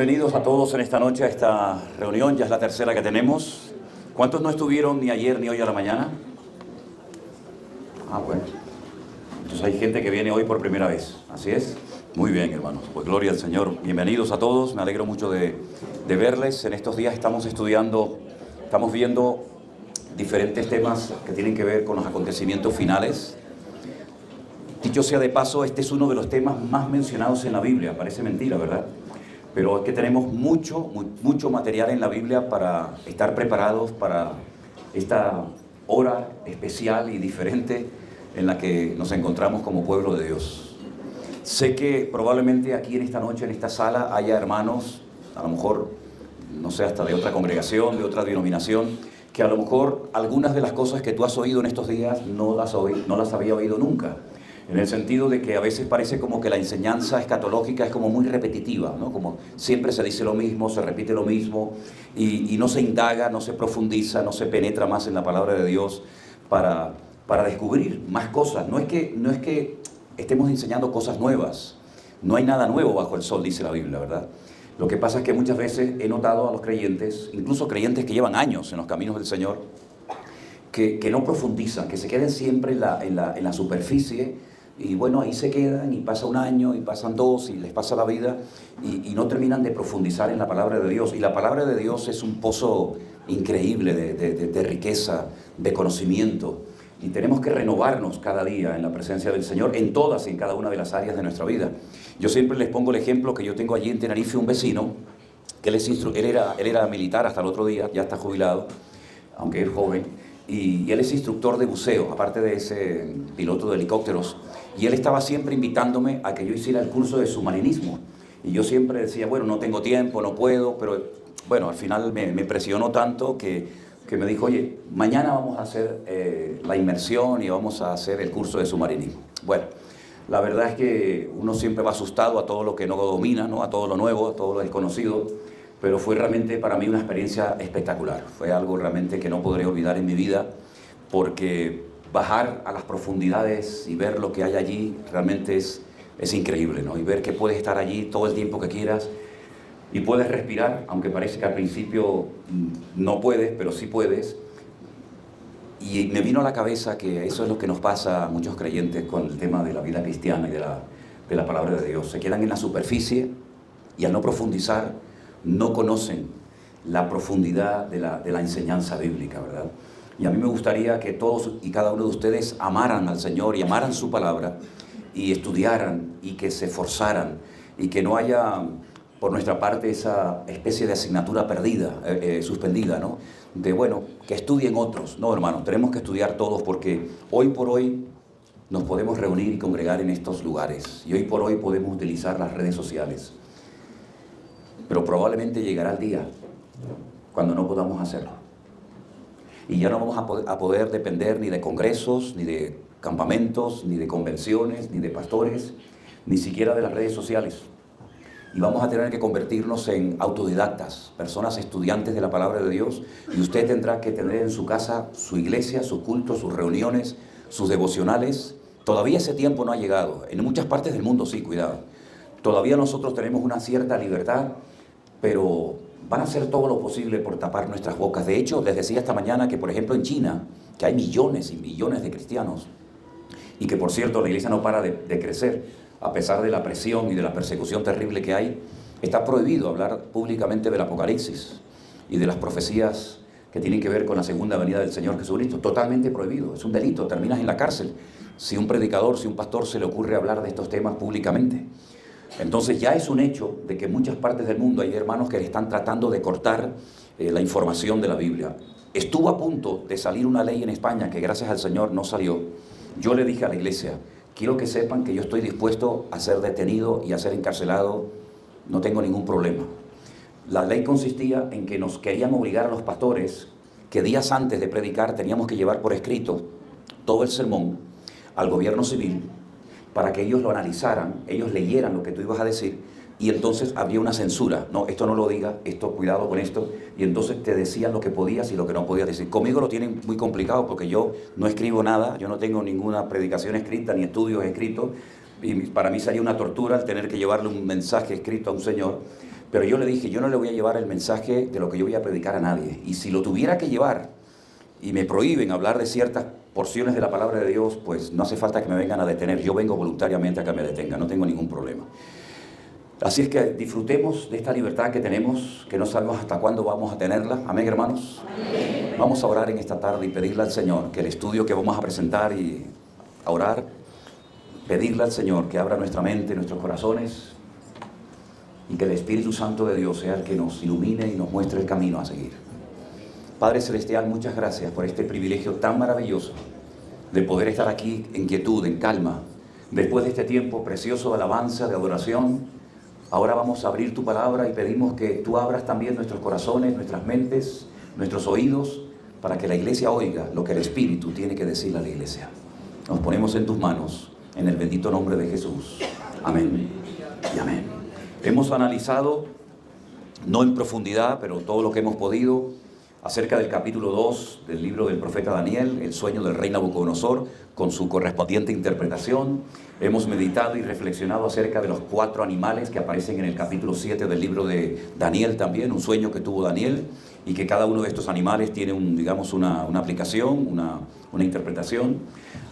Bienvenidos a todos en esta noche a esta reunión, ya es la tercera que tenemos. ¿Cuántos no estuvieron ni ayer ni hoy a la mañana? Bueno. Entonces hay gente que viene hoy por primera vez, ¿así es? Muy bien, hermanos, pues gloria al Señor. Bienvenidos a todos, me alegro mucho de verles. En estos días estamos viendo diferentes temas que tienen que ver con los acontecimientos finales. Dicho sea de paso, este es uno de los temas más mencionados en la Biblia, parece mentira, ¿verdad? Pero es que tenemos mucho material en la Biblia para estar preparados para esta hora especial y diferente en la que nos encontramos como pueblo de Dios. Sé que probablemente aquí en esta noche, en esta sala, haya hermanos, a lo mejor, no sé, hasta de otra congregación, de otra denominación, que a lo mejor algunas de las cosas que tú has oído en estos días no las había oído nunca. En el sentido de que a veces parece como que la enseñanza escatológica es como muy repetitiva, ¿no? Como siempre se dice lo mismo, se repite lo mismo y no se indaga, no se profundiza, no se penetra más en la palabra de Dios para descubrir más cosas. No es que estemos enseñando cosas nuevas, no hay nada nuevo bajo el sol, dice la Biblia, ¿verdad? Lo que pasa es que muchas veces he notado a los creyentes, incluso creyentes que llevan años en los caminos del Señor, que no profundizan, que se queden siempre en la superficie. Y bueno, ahí se quedan y pasa un año y pasan dos y les pasa la vida y no terminan de profundizar en la palabra de Dios. Y la palabra de Dios es un pozo increíble de riqueza, de conocimiento. Y tenemos que renovarnos cada día en la presencia del Señor en todas y en cada una de las áreas de nuestra vida. Yo siempre les pongo el ejemplo que yo tengo allí en Tenerife un vecino, que él era militar hasta el otro día, ya está jubilado, aunque es joven, y él es instructor de buceo, aparte de ese piloto de helicópteros. Y él estaba siempre invitándome a que yo hiciera el curso de submarinismo. Y yo siempre decía, bueno, no tengo tiempo, no puedo, pero bueno, al final me presionó tanto que me dijo, oye, mañana vamos a hacer la inmersión y vamos a hacer el curso de submarinismo. Bueno, la verdad es que uno siempre va asustado a todo lo que no domina, ¿no? A todo lo nuevo, a todo lo desconocido, pero fue realmente para mí una experiencia espectacular. Fue algo realmente que no podré olvidar en mi vida, porque bajar a las profundidades y ver lo que hay allí realmente es increíble, ¿no? Y ver que puedes estar allí todo el tiempo que quieras y puedes respirar, aunque parece que al principio no puedes, pero sí puedes. Y me vino a la cabeza que eso es lo que nos pasa a muchos creyentes con el tema de la vida cristiana y de la palabra de Dios. Se quedan en la superficie y al no profundizar no conocen la profundidad de la enseñanza bíblica, ¿verdad? Y a mí me gustaría que todos y cada uno de ustedes amaran al Señor y amaran su palabra y estudiaran y que se esforzaran y que no haya por nuestra parte esa especie de asignatura perdida, suspendida, ¿no? De bueno, que estudien otros. No, hermanos, tenemos que estudiar todos porque hoy por hoy nos podemos reunir y congregar en estos lugares y hoy por hoy podemos utilizar las redes sociales. Pero probablemente llegará el día cuando no podamos hacerlo. Y ya no vamos a poder depender ni de congresos, ni de campamentos, ni de convenciones, ni de pastores, ni siquiera de las redes sociales. Y vamos a tener que convertirnos en autodidactas, personas estudiantes de la palabra de Dios, y usted tendrá que tener en su casa su iglesia, su culto, sus reuniones, sus devocionales. Todavía ese tiempo no ha llegado. En muchas partes del mundo sí, cuidado. Todavía nosotros tenemos una cierta libertad, pero van a hacer todo lo posible por tapar nuestras bocas. De hecho, les decía esta mañana que, por ejemplo, en China, que hay millones y millones de cristianos, y que, por cierto, la iglesia no para de crecer, a pesar de la presión y de la persecución terrible que hay, está prohibido hablar públicamente del Apocalipsis y de las profecías que tienen que ver con la segunda venida del Señor Jesucristo. Totalmente prohibido, es un delito, terminas en la cárcel si un predicador, si un pastor se le ocurre hablar de estos temas públicamente. Entonces ya es un hecho de que en muchas partes del mundo hay hermanos que están tratando de cortar la información de la Biblia. Estuvo a punto de salir una ley en España que gracias al Señor no salió. Yo le dije a la iglesia, quiero que sepan que yo estoy dispuesto a ser detenido y a ser encarcelado, no tengo ningún problema. La ley consistía en que nos querían obligar a los pastores que días antes de predicar teníamos que llevar por escrito todo el sermón al gobierno civil, para que ellos lo analizaran, ellos leyeran lo que tú ibas a decir, y entonces habría una censura. No, esto no lo diga, esto, cuidado con esto, y entonces te decían lo que podías y lo que no podías decir. Conmigo lo tienen muy complicado porque yo no escribo nada, yo no tengo ninguna predicación escrita ni estudios escritos, y para mí sería una tortura el tener que llevarle un mensaje escrito a un señor, Pero yo le dije, yo no le voy a llevar el mensaje de lo que yo voy a predicar a nadie. Y si lo tuviera que llevar y me prohíben hablar de ciertas porciones de la palabra de Dios, pues no hace falta que me vengan a detener. Yo vengo voluntariamente a que me detengan, no tengo ningún problema. Así es que disfrutemos de esta libertad que tenemos, que no sabemos hasta cuándo vamos a tenerla. Amén, hermanos. Amén. Vamos a orar en esta tarde y pedirle al Señor que el estudio que vamos a presentar y a orar, pedirle al Señor que abra nuestra mente, nuestros corazones, y que el Espíritu Santo de Dios sea el que nos ilumine y nos muestre el camino a seguir. Padre Celestial, muchas gracias por este privilegio tan maravilloso de poder estar aquí en quietud, en calma, después de este tiempo precioso de alabanza, de adoración. Ahora vamos a abrir tu palabra y pedimos que tú abras también nuestros corazones, nuestras mentes, nuestros oídos, para que la iglesia oiga lo que el Espíritu tiene que decirle a la iglesia. Nos ponemos en tus manos, en el bendito nombre de Jesús. Amén y amén. Hemos analizado, no en profundidad, pero todo lo que hemos podido, acerca del capítulo 2 del libro del profeta Daniel, el sueño del rey Nabucodonosor, con su correspondiente interpretación. Hemos meditado y reflexionado acerca de los 4 animales que aparecen en el capítulo 7 del libro de Daniel también, un sueño que tuvo Daniel, y que cada uno de estos animales tiene una aplicación, una interpretación.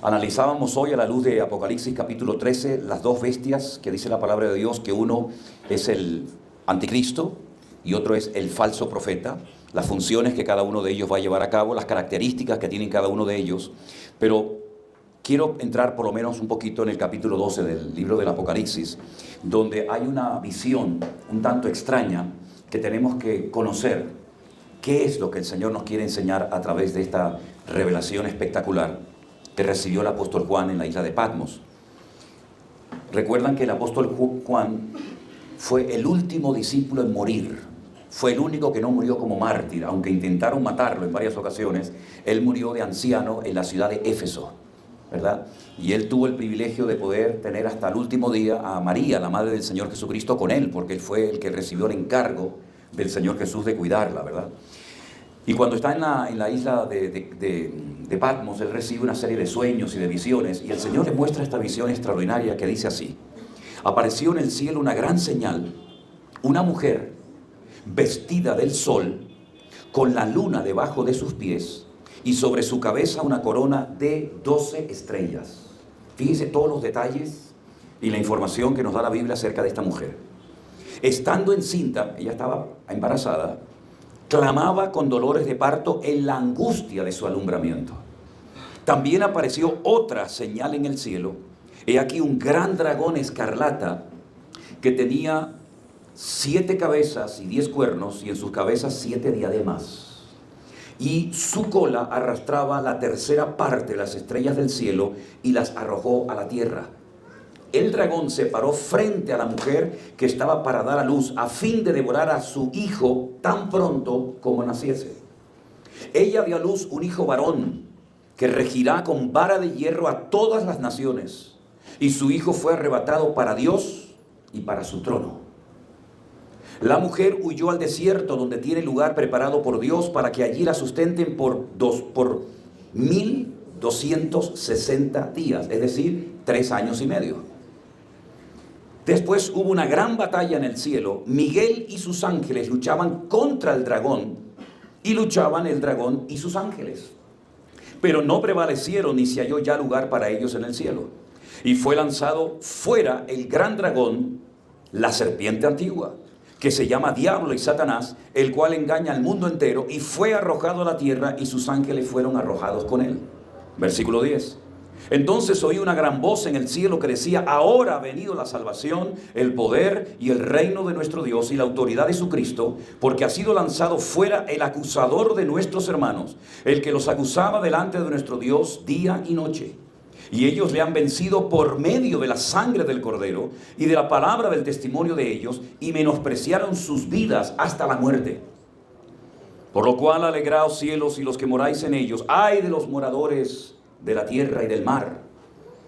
Analizábamos hoy a la luz de Apocalipsis capítulo 13, las 2 bestias que dice la palabra de Dios, que uno es el anticristo y otro es el falso profeta, las funciones que cada uno de ellos va a llevar a cabo, las características que tienen cada uno de ellos. Pero quiero entrar por lo menos un poquito en el capítulo 12 del libro del Apocalipsis, donde hay una visión un tanto extraña que tenemos que conocer. ¿Qué es lo que el Señor nos quiere enseñar a través de esta revelación espectacular que recibió el apóstol Juan en la isla de Patmos? Recuerdan que el apóstol Juan fue el último discípulo en morir. Fue el único que no murió como mártir, aunque intentaron matarlo en varias ocasiones. Él murió de anciano en la ciudad de Éfeso, ¿verdad? Y él tuvo el privilegio de poder tener hasta el último día a María, la madre del Señor Jesucristo, con él, porque él fue el que recibió el encargo del Señor Jesús de cuidarla, ¿verdad? Y cuando está en la isla de Patmos, él recibe una serie de sueños y de visiones, y el Señor le muestra esta visión extraordinaria que dice así: apareció en el cielo una gran señal, una mujer vestida del sol, con la luna debajo de sus pies, y sobre su cabeza una corona de 12 estrellas. Fíjense todos los detalles y la información que nos da la Biblia acerca de esta mujer. Estando encinta, ella estaba embarazada, clamaba con dolores de parto en la angustia de su alumbramiento. También apareció otra señal en el cielo. He aquí un gran dragón escarlata que tenía 7 cabezas y 10 cuernos, y en sus cabezas 7 diademas. Y su cola arrastraba la tercera parte de las estrellas del cielo y las arrojó a la tierra. El dragón se paró frente a la mujer que estaba para dar a luz, a fin de devorar a su hijo tan pronto como naciese. Ella dio a luz un hijo varón, que regirá con vara de hierro a todas las naciones, y su hijo fue arrebatado para Dios y para su trono. La mujer huyó al desierto, donde tiene lugar preparado por Dios para que allí la sustenten por 1260 días, es decir, 3 años y medio. Después hubo una gran batalla en el cielo. Miguel y sus ángeles luchaban contra el dragón, y luchaban el dragón y sus ángeles. Pero no prevalecieron, ni se halló ya lugar para ellos en el cielo. Y fue lanzado fuera el gran dragón, la serpiente antigua, que se llama Diablo y Satanás, el cual engaña al mundo entero, y fue arrojado a la tierra, y sus ángeles fueron arrojados con él. Versículo 10. Entonces oí una gran voz en el cielo que decía: ahora ha venido la salvación, el poder y el reino de nuestro Dios y la autoridad de su Cristo, porque ha sido lanzado fuera el acusador de nuestros hermanos, el que los acusaba delante de nuestro Dios día y noche. Y ellos le han vencido por medio de la sangre del Cordero y de la palabra del testimonio de ellos, y menospreciaron sus vidas hasta la muerte. Por lo cual alegraos cielos y los que moráis en ellos. Ay de los moradores de la tierra y del mar,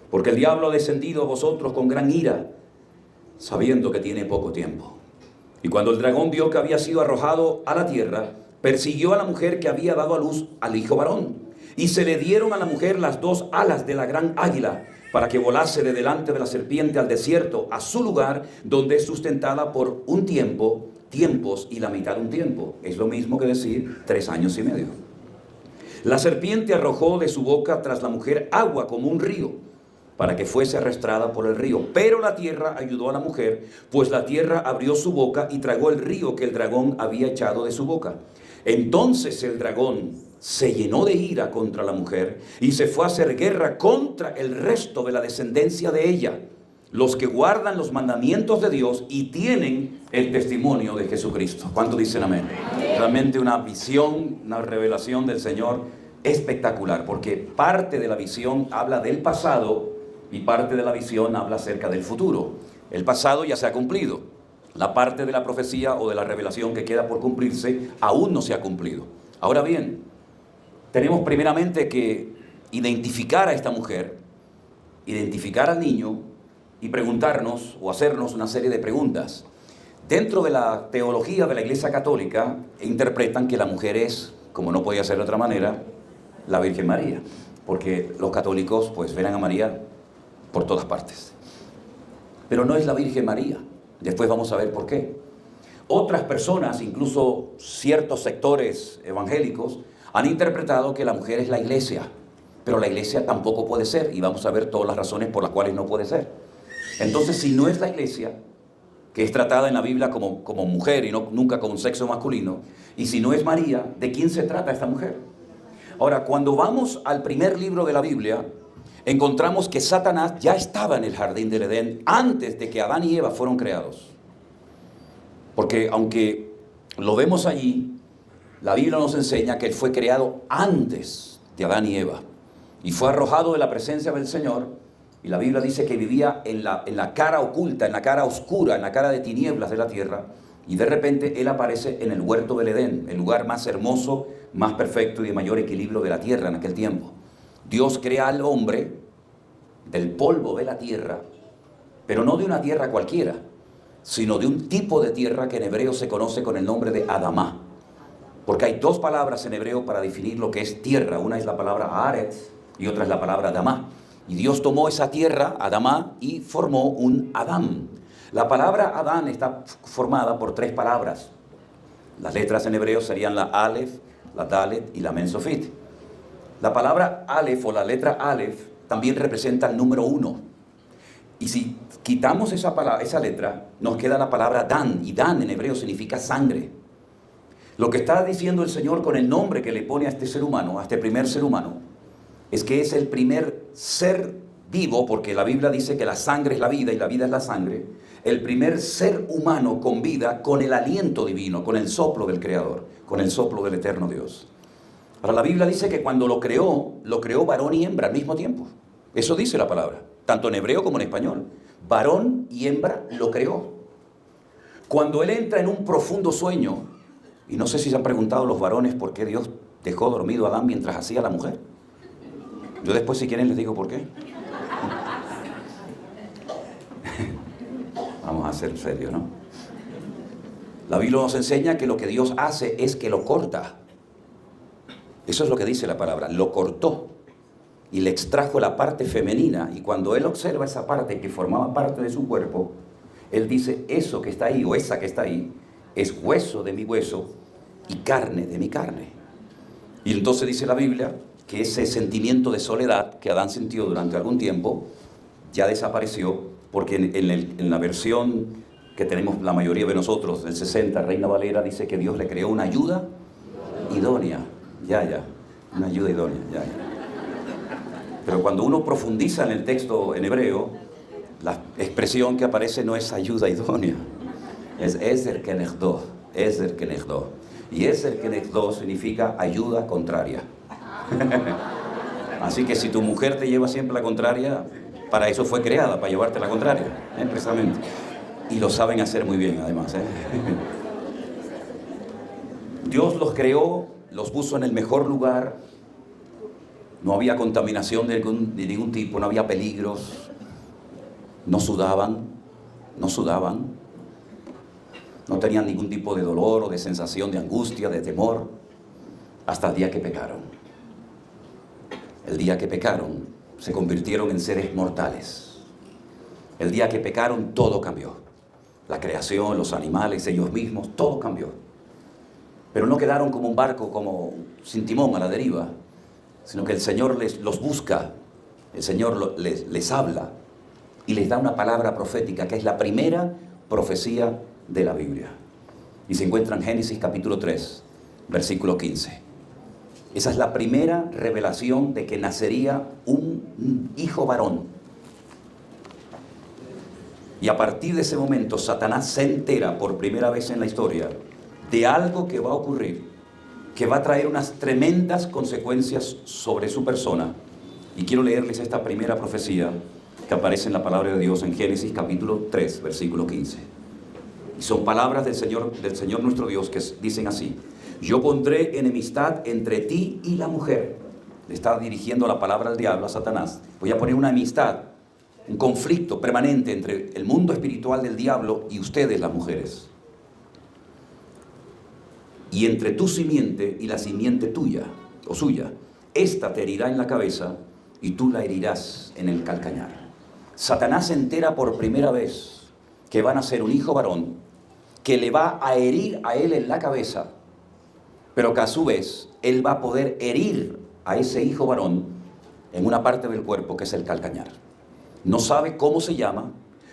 porque el diablo ha descendido a vosotros con gran ira, sabiendo que tiene poco tiempo. Y cuando el dragón vio que había sido arrojado a la tierra, persiguió a la mujer que había dado a luz al hijo varón. Y se le dieron a la mujer las 2 alas de la gran águila, para que volase de delante de la serpiente al desierto, a su lugar, donde es sustentada por un tiempo, tiempos y la mitad de un tiempo. Es lo mismo que decir 3 años y medio. La serpiente arrojó de su boca tras la mujer agua como un río, para que fuese arrastrada por el río. Pero la tierra ayudó a la mujer, pues la tierra abrió su boca y tragó el río que el dragón había echado de su boca. Entonces el dragón se llenó de ira contra la mujer y se fue a hacer guerra contra el resto de la descendencia de ella, los que guardan los mandamientos de Dios y tienen el testimonio de Jesucristo. ¿Cuántos dicen amén? Realmente una visión, una revelación del Señor espectacular, porque parte de la visión habla del pasado y parte de la visión habla acerca del futuro. El pasado ya se ha cumplido. La parte de la profecía o de la revelación que queda por cumplirse aún no se ha cumplido. Ahora bien, tenemos primeramente que identificar a esta mujer, identificar al niño y preguntarnos o hacernos una serie de preguntas. Dentro de la teología de la Iglesia Católica interpretan que la mujer es, como no podía ser de otra manera, la Virgen María, porque los católicos pues ven a María por todas partes. Pero no es la Virgen María. Después vamos a ver por qué. Otras personas, incluso ciertos sectores evangélicos, han interpretado que la mujer es la iglesia, pero la iglesia tampoco puede ser, y vamos a ver todas las razones por las cuales no puede ser. Entonces, si no es la iglesia, que es tratada en la Biblia como mujer y nunca como un sexo masculino, y si no es María, ¿de quién se trata esta mujer? Ahora, cuando vamos al primer libro de la Biblia, encontramos que Satanás ya estaba en el jardín del Edén antes de que Adán y Eva fueron creados. Porque aunque lo vemos allí, la Biblia nos enseña que él fue creado antes de Adán y Eva y fue arrojado de la presencia del Señor, y la Biblia dice que vivía en la cara oculta, en la cara oscura, en la cara de tinieblas de la tierra, y de repente él aparece en el huerto del Edén, el lugar más hermoso, más perfecto y de mayor equilibrio de la tierra en aquel tiempo. Dios crea al hombre del polvo de la tierra, pero no de una tierra cualquiera, sino de un tipo de tierra que en hebreo se conoce con el nombre de Adamá. Porque hay 2 palabras en hebreo para definir lo que es tierra. Una es la palabra Haaretz y otra es la palabra Adamá. Y Dios tomó esa tierra, Adamá, y formó un Adán. La palabra Adán está formada por 3 palabras. Las letras en hebreo serían la Aleph, la Dalet y la Men Sofit. La palabra Aleph o la letra Aleph también representa el número 1. Y si quitamos esa letra, nos queda la palabra Dan, y Dan en hebreo significa sangre. Lo que está diciendo el Señor con el nombre que le pone a este ser humano, a este primer ser humano, es que es el primer ser vivo, porque la Biblia dice que la sangre es la vida y la vida es la sangre, el primer ser humano con vida, con el aliento divino, con el soplo del Creador, con el soplo del eterno Dios. Ahora la Biblia dice que cuando lo creó varón y hembra al mismo tiempo. Eso dice la palabra, tanto en hebreo como en español. Varón y hembra lo creó. Cuando él entra en un profundo sueño, y no sé si se han preguntado los varones por qué Dios dejó dormido a Adán mientras hacía a la mujer. Yo después, si quieren, les digo por qué. Vamos a ser serios, ¿no? La Biblia nos enseña que lo que Dios hace es que lo corta. Eso es lo que dice la palabra, lo cortó y le extrajo la parte femenina, y cuando él observa esa parte que formaba parte de su cuerpo, él dice, eso que está ahí o esa que está ahí es hueso de mi hueso y carne de mi carne. Y entonces dice la Biblia que ese sentimiento de soledad que Adán sintió durante algún tiempo ya desapareció, porque en la versión que tenemos la mayoría de nosotros, del 60, Reina Valera, dice que Dios le creó una ayuda idónea. Una ayuda idónea, Pero cuando uno profundiza en el texto en hebreo, la expresión que aparece no es ayuda idónea, es Ezer Kenegdo. Y Ezer Kenegdo significa ayuda contraria. Así que si tu mujer te lleva siempre la contraria, para eso fue creada, para llevarte la contraria, precisamente. Y lo saben hacer muy bien, además. Dios los creó, los puso en el mejor lugar. No había contaminación de ningún tipo, no había peligros. No sudaban. No tenían ningún tipo de dolor o de sensación de angustia, de temor, hasta el día que pecaron. El día que pecaron, se convirtieron en seres mortales. El día que pecaron, todo cambió. La creación, los animales, ellos mismos, todo cambió. Pero no quedaron como un barco como sin timón a la deriva, sino que el Señor los busca, el Señor les habla y les da una palabra profética que es la primera profecía de la Biblia. Y se encuentra en Génesis capítulo 3, versículo 15. Esa es la primera revelación de que nacería un hijo varón. Y a partir de ese momento Satanás se entera por primera vez en la historia de algo que va a ocurrir, que va a traer unas tremendas consecuencias sobre su persona. Y quiero leerles esta primera profecía que aparece en la palabra de Dios en Génesis capítulo 3, versículo 15. Y son palabras del Señor nuestro Dios que dicen así: yo pondré enemistad entre ti y la mujer. Le está dirigiendo la palabra al diablo, a Satanás. Voy a poner una amistad, un conflicto permanente entre el mundo espiritual del diablo y ustedes, las mujeres. Y entre tu simiente y la simiente tuya o suya. Esta te herirá en la cabeza y tú la herirás en el calcañar. Satanás se entera por primera vez que van a ser un hijo varón que le va a herir a él en la cabeza, pero que a su vez él va a poder herir a ese hijo varón en una parte del cuerpo que es el calcañar. No sabe cómo se llama,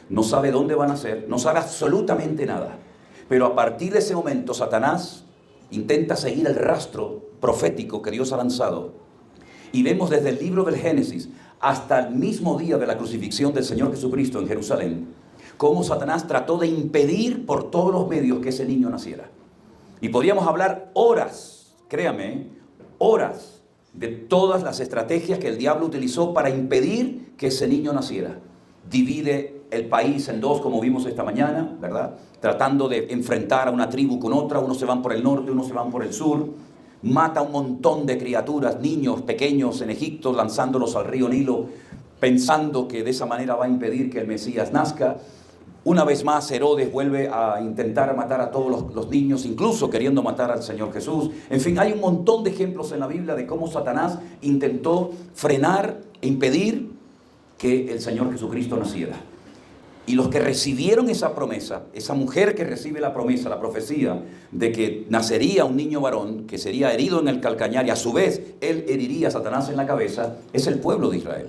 no sabe dónde van a nacer, no sabe absolutamente nada. Pero a partir de ese momento Satanás intenta seguir el rastro profético que Dios ha lanzado. Y vemos desde el libro del Génesis hasta el mismo día de la crucifixión del Señor Jesucristo en Jerusalén, cómo Satanás trató de impedir por todos los medios que ese niño naciera. Y podríamos hablar horas, créame, horas de todas las estrategias que el diablo utilizó para impedir que ese niño naciera. Divide el país en dos, como vimos esta mañana, ¿verdad? Tratando de enfrentar a una tribu con otra, unos se van por el norte, unos se van por el sur. Mata a un montón de criaturas, niños pequeños en Egipto, lanzándolos al río Nilo, pensando que de esa manera va a impedir que el Mesías nazca. Una vez más Herodes vuelve a intentar matar a todos los niños, incluso queriendo matar al Señor Jesús. En fin, hay un montón de ejemplos en la Biblia de cómo Satanás intentó frenar e impedir que el Señor Jesucristo naciera. Y los que recibieron esa promesa, esa mujer que recibe la promesa, la profecía de que nacería un niño varón, que sería herido en el calcañar y a su vez él heriría a Satanás en la cabeza, es el pueblo de Israel.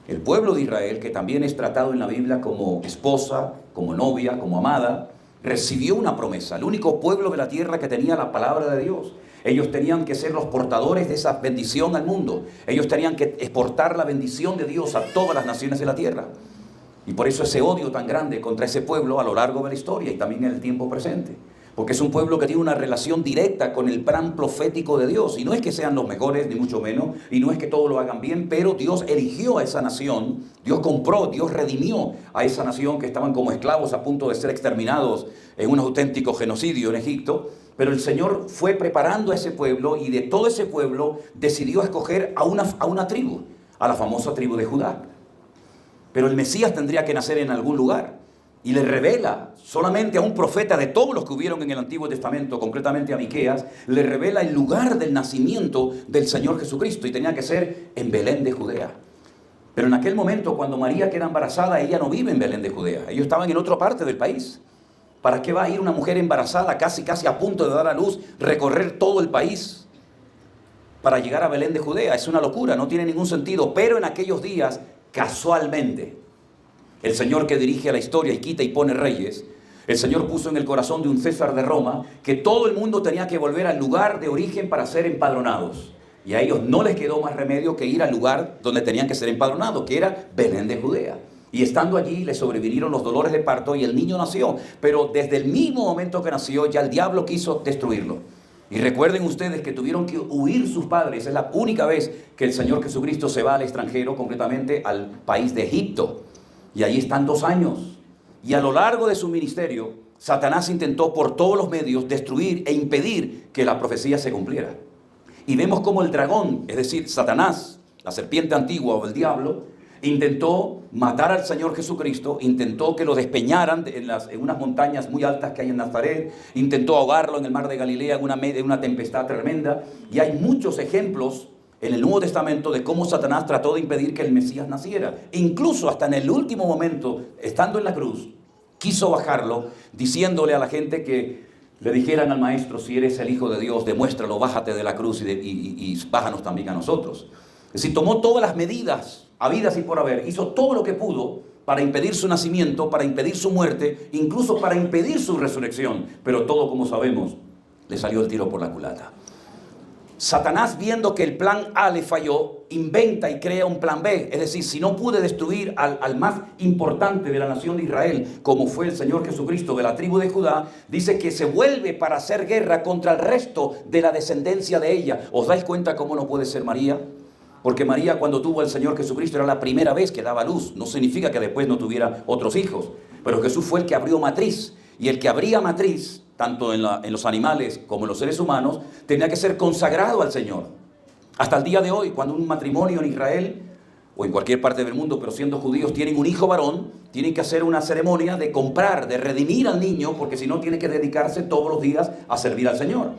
El pueblo de Israel, que también es tratado en la Biblia como esposa, como novia, como amada, recibió una promesa. El único pueblo de la tierra que tenía la palabra de Dios. Ellos tenían que ser los portadores de esa bendición al mundo. Ellos tenían que exportar la bendición de Dios a todas las naciones de la tierra. Y por eso ese odio tan grande contra ese pueblo a lo largo de la historia y también en el tiempo presente. Porque es un pueblo que tiene una relación directa con el plan profético de Dios. Y no es que sean los mejores, ni mucho menos, y no es que todos lo hagan bien, pero Dios eligió a esa nación, Dios compró, Dios redimió a esa nación que estaban como esclavos a punto de ser exterminados en un auténtico genocidio en Egipto. Pero el Señor fue preparando a ese pueblo y de todo ese pueblo decidió escoger a una tribu, a la famosa tribu de Judá. Pero el Mesías tendría que nacer en algún lugar. Y le revela solamente a un profeta de todos los que hubieron en el Antiguo Testamento, concretamente a Miqueas, le revela el lugar del nacimiento del Señor Jesucristo y tenía que ser en Belén de Judea. Pero en aquel momento, cuando María queda embarazada, ella no vive en Belén de Judea. Ellos estaban en otra parte del país. ¿Para qué va a ir una mujer embarazada, casi a punto de dar a luz, recorrer todo el país para llegar a Belén de Judea? Es una locura, no tiene ningún sentido. Pero en aquellos días, casualmente, el Señor que dirige a la historia y quita y pone reyes, el Señor puso en el corazón de un César de Roma que todo el mundo tenía que volver al lugar de origen para ser empadronados. Y a ellos no les quedó más remedio que ir al lugar donde tenían que ser empadronados, que era Belén de Judea. Y estando allí les sobrevinieron los dolores de parto y el niño nació. Pero desde el mismo momento que nació ya el diablo quiso destruirlo. Y recuerden ustedes que tuvieron que huir sus padres. Es la única vez que el Señor Jesucristo se va al extranjero, concretamente al país de Egipto. Y allí están 2 años. Y a lo largo de su ministerio, Satanás intentó por todos los medios destruir e impedir que la profecía se cumpliera. Y vemos cómo el dragón, es decir, Satanás, la serpiente antigua o el diablo, intentó matar al Señor Jesucristo, intentó que lo despeñaran en unas montañas muy altas que hay en Nazaret, intentó ahogarlo en el mar de Galilea en una tempestad tremenda. Y hay muchos ejemplos en el Nuevo Testamento de cómo Satanás trató de impedir que el Mesías naciera. Incluso hasta en el último momento, estando en la cruz, quiso bajarlo, diciéndole a la gente que le dijeran al maestro: si eres el Hijo de Dios, demuéstralo, bájate de la cruz y bájanos también a nosotros. Es decir, tomó todas las medidas habidas y por haber, hizo todo lo que pudo para impedir su nacimiento, para impedir su muerte, incluso para impedir su resurrección. Pero todo, como sabemos, le salió el tiro por la culata. Satanás, viendo que el plan A le falló, inventa y crea un plan B. Es decir, si no pude destruir al más importante de la nación de Israel, como fue el Señor Jesucristo de la tribu de Judá, dice que se vuelve para hacer guerra contra el resto de la descendencia de ella. ¿Os dais cuenta cómo no puede ser María? Porque María, cuando tuvo al Señor Jesucristo, era la primera vez que daba luz. No significa que después no tuviera otros hijos, pero Jesús fue el que abrió matriz. Y el que abría matriz, tanto en los animales como en los seres humanos, tenía que ser consagrado al Señor. Hasta el día de hoy, cuando un matrimonio en Israel o en cualquier parte del mundo, pero siendo judíos, tienen un hijo varón, tienen que hacer una ceremonia de comprar, de redimir al niño, porque si no tiene que dedicarse todos los días a servir al Señor.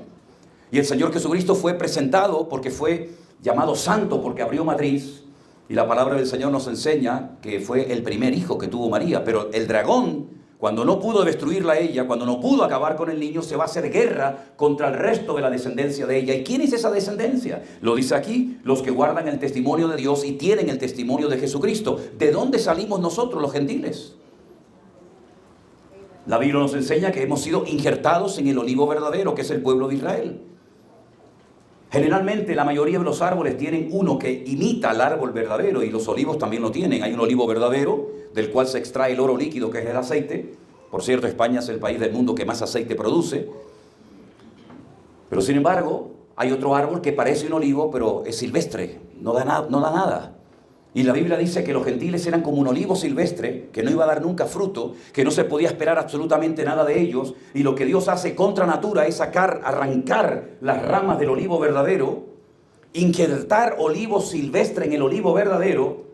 Y el Señor Jesucristo fue presentado porque fue llamado santo, porque abrió matriz. Y la palabra del Señor nos enseña que fue el primer hijo que tuvo María. Pero el dragón, cuando no pudo destruirla a ella, cuando no pudo acabar con el niño, se va a hacer guerra contra el resto de la descendencia de ella. ¿Y quién es esa descendencia? Lo dice aquí: los que guardan el testimonio de Dios y tienen el testimonio de Jesucristo. ¿De dónde salimos nosotros, los gentiles? La Biblia nos enseña que hemos sido injertados en el olivo verdadero, que es el pueblo de Israel. Generalmente la mayoría de los árboles tienen uno que imita al árbol verdadero, y los olivos también lo tienen. Hay un olivo verdadero del cual se extrae el oro líquido, que es el aceite. Por cierto, España es el país del mundo que más aceite produce. Pero sin embargo, hay otro árbol que parece un olivo, pero es silvestre, no da nada. Y la Biblia dice que los gentiles eran como un olivo silvestre, que no iba a dar nunca fruto, que no se podía esperar absolutamente nada de ellos. Y lo que Dios hace contra natura es arrancar las ramas del olivo verdadero, injertar olivo silvestre en el olivo verdadero.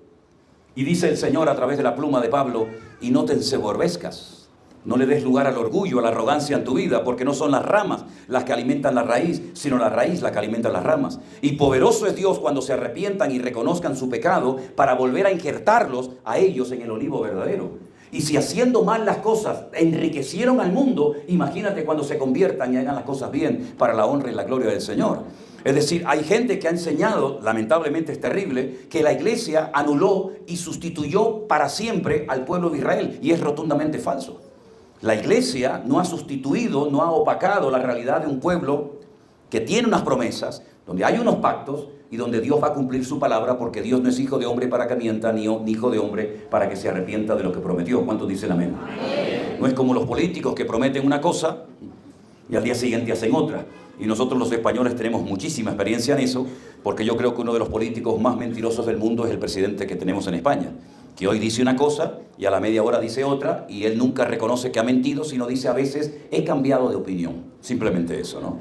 Y dice el Señor a través de la pluma de Pablo: y no te enseguorbezcas. No le des lugar al orgullo, a la arrogancia en tu vida, porque no son las ramas las que alimentan la raíz, sino la raíz la que alimenta las ramas. Y poderoso es Dios cuando se arrepientan y reconozcan su pecado, para volver a injertarlos a ellos en el olivo verdadero. Y si haciendo mal las cosas enriquecieron al mundo, imagínate cuando se conviertan y hagan las cosas bien para la honra y la gloria del Señor. Es decir, hay gente que ha enseñado, lamentablemente es terrible, que la iglesia anuló y sustituyó para siempre al pueblo de Israel, y es rotundamente falso. La iglesia no ha sustituido, no ha opacado la realidad de un pueblo que tiene unas promesas, donde hay unos pactos y donde Dios va a cumplir su palabra, porque Dios no es hijo de hombre para que mienta, ni hijo de hombre para que se arrepienta de lo que prometió. ¿Cuántos dicen amén? Amén. No es como los políticos que prometen una cosa y al día siguiente hacen otra. Y nosotros los españoles tenemos muchísima experiencia en eso, porque yo creo que uno de los políticos más mentirosos del mundo es el presidente que tenemos en España, que hoy dice una cosa y a la media hora dice otra, y él nunca reconoce que ha mentido, sino dice a veces: he cambiado de opinión. Simplemente eso, ¿no?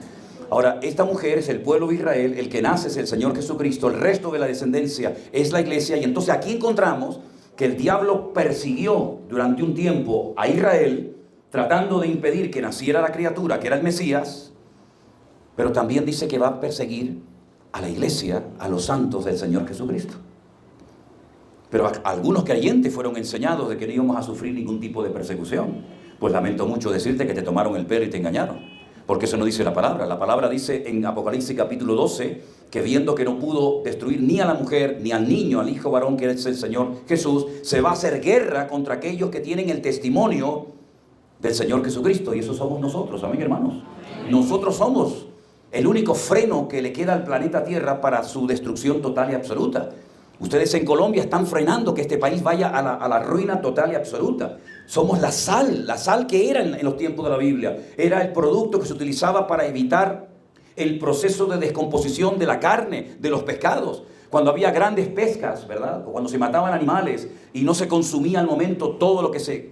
Ahora, esta mujer es el pueblo de Israel, el que nace es el Señor Jesucristo, el resto de la descendencia es la iglesia. Y entonces aquí encontramos que el diablo persiguió durante un tiempo a Israel, tratando de impedir que naciera la criatura, que era el Mesías, pero también dice que va a perseguir a la iglesia, a los santos del Señor Jesucristo. Pero algunos creyentes fueron enseñados de que no íbamos a sufrir ningún tipo de persecución. Pues lamento mucho decirte que te tomaron el pelo y te engañaron, porque eso no dice la palabra. La palabra dice en Apocalipsis capítulo 12, que viendo que no pudo destruir ni a la mujer, ni al niño, al hijo varón que es el Señor Jesús, se va a hacer guerra contra aquellos que tienen el testimonio del Señor Jesucristo. Y eso somos nosotros, amén, hermanos. Nosotros somos el único freno que le queda al planeta Tierra para su destrucción total y absoluta. Ustedes en Colombia están frenando que este país vaya a la ruina total y absoluta. Somos la sal que era en los tiempos de la Biblia. Era el producto que se utilizaba para evitar el proceso de descomposición de la carne, de los pescados. Cuando había grandes pescas, ¿verdad? O cuando se mataban animales y no se consumía al momento todo lo que se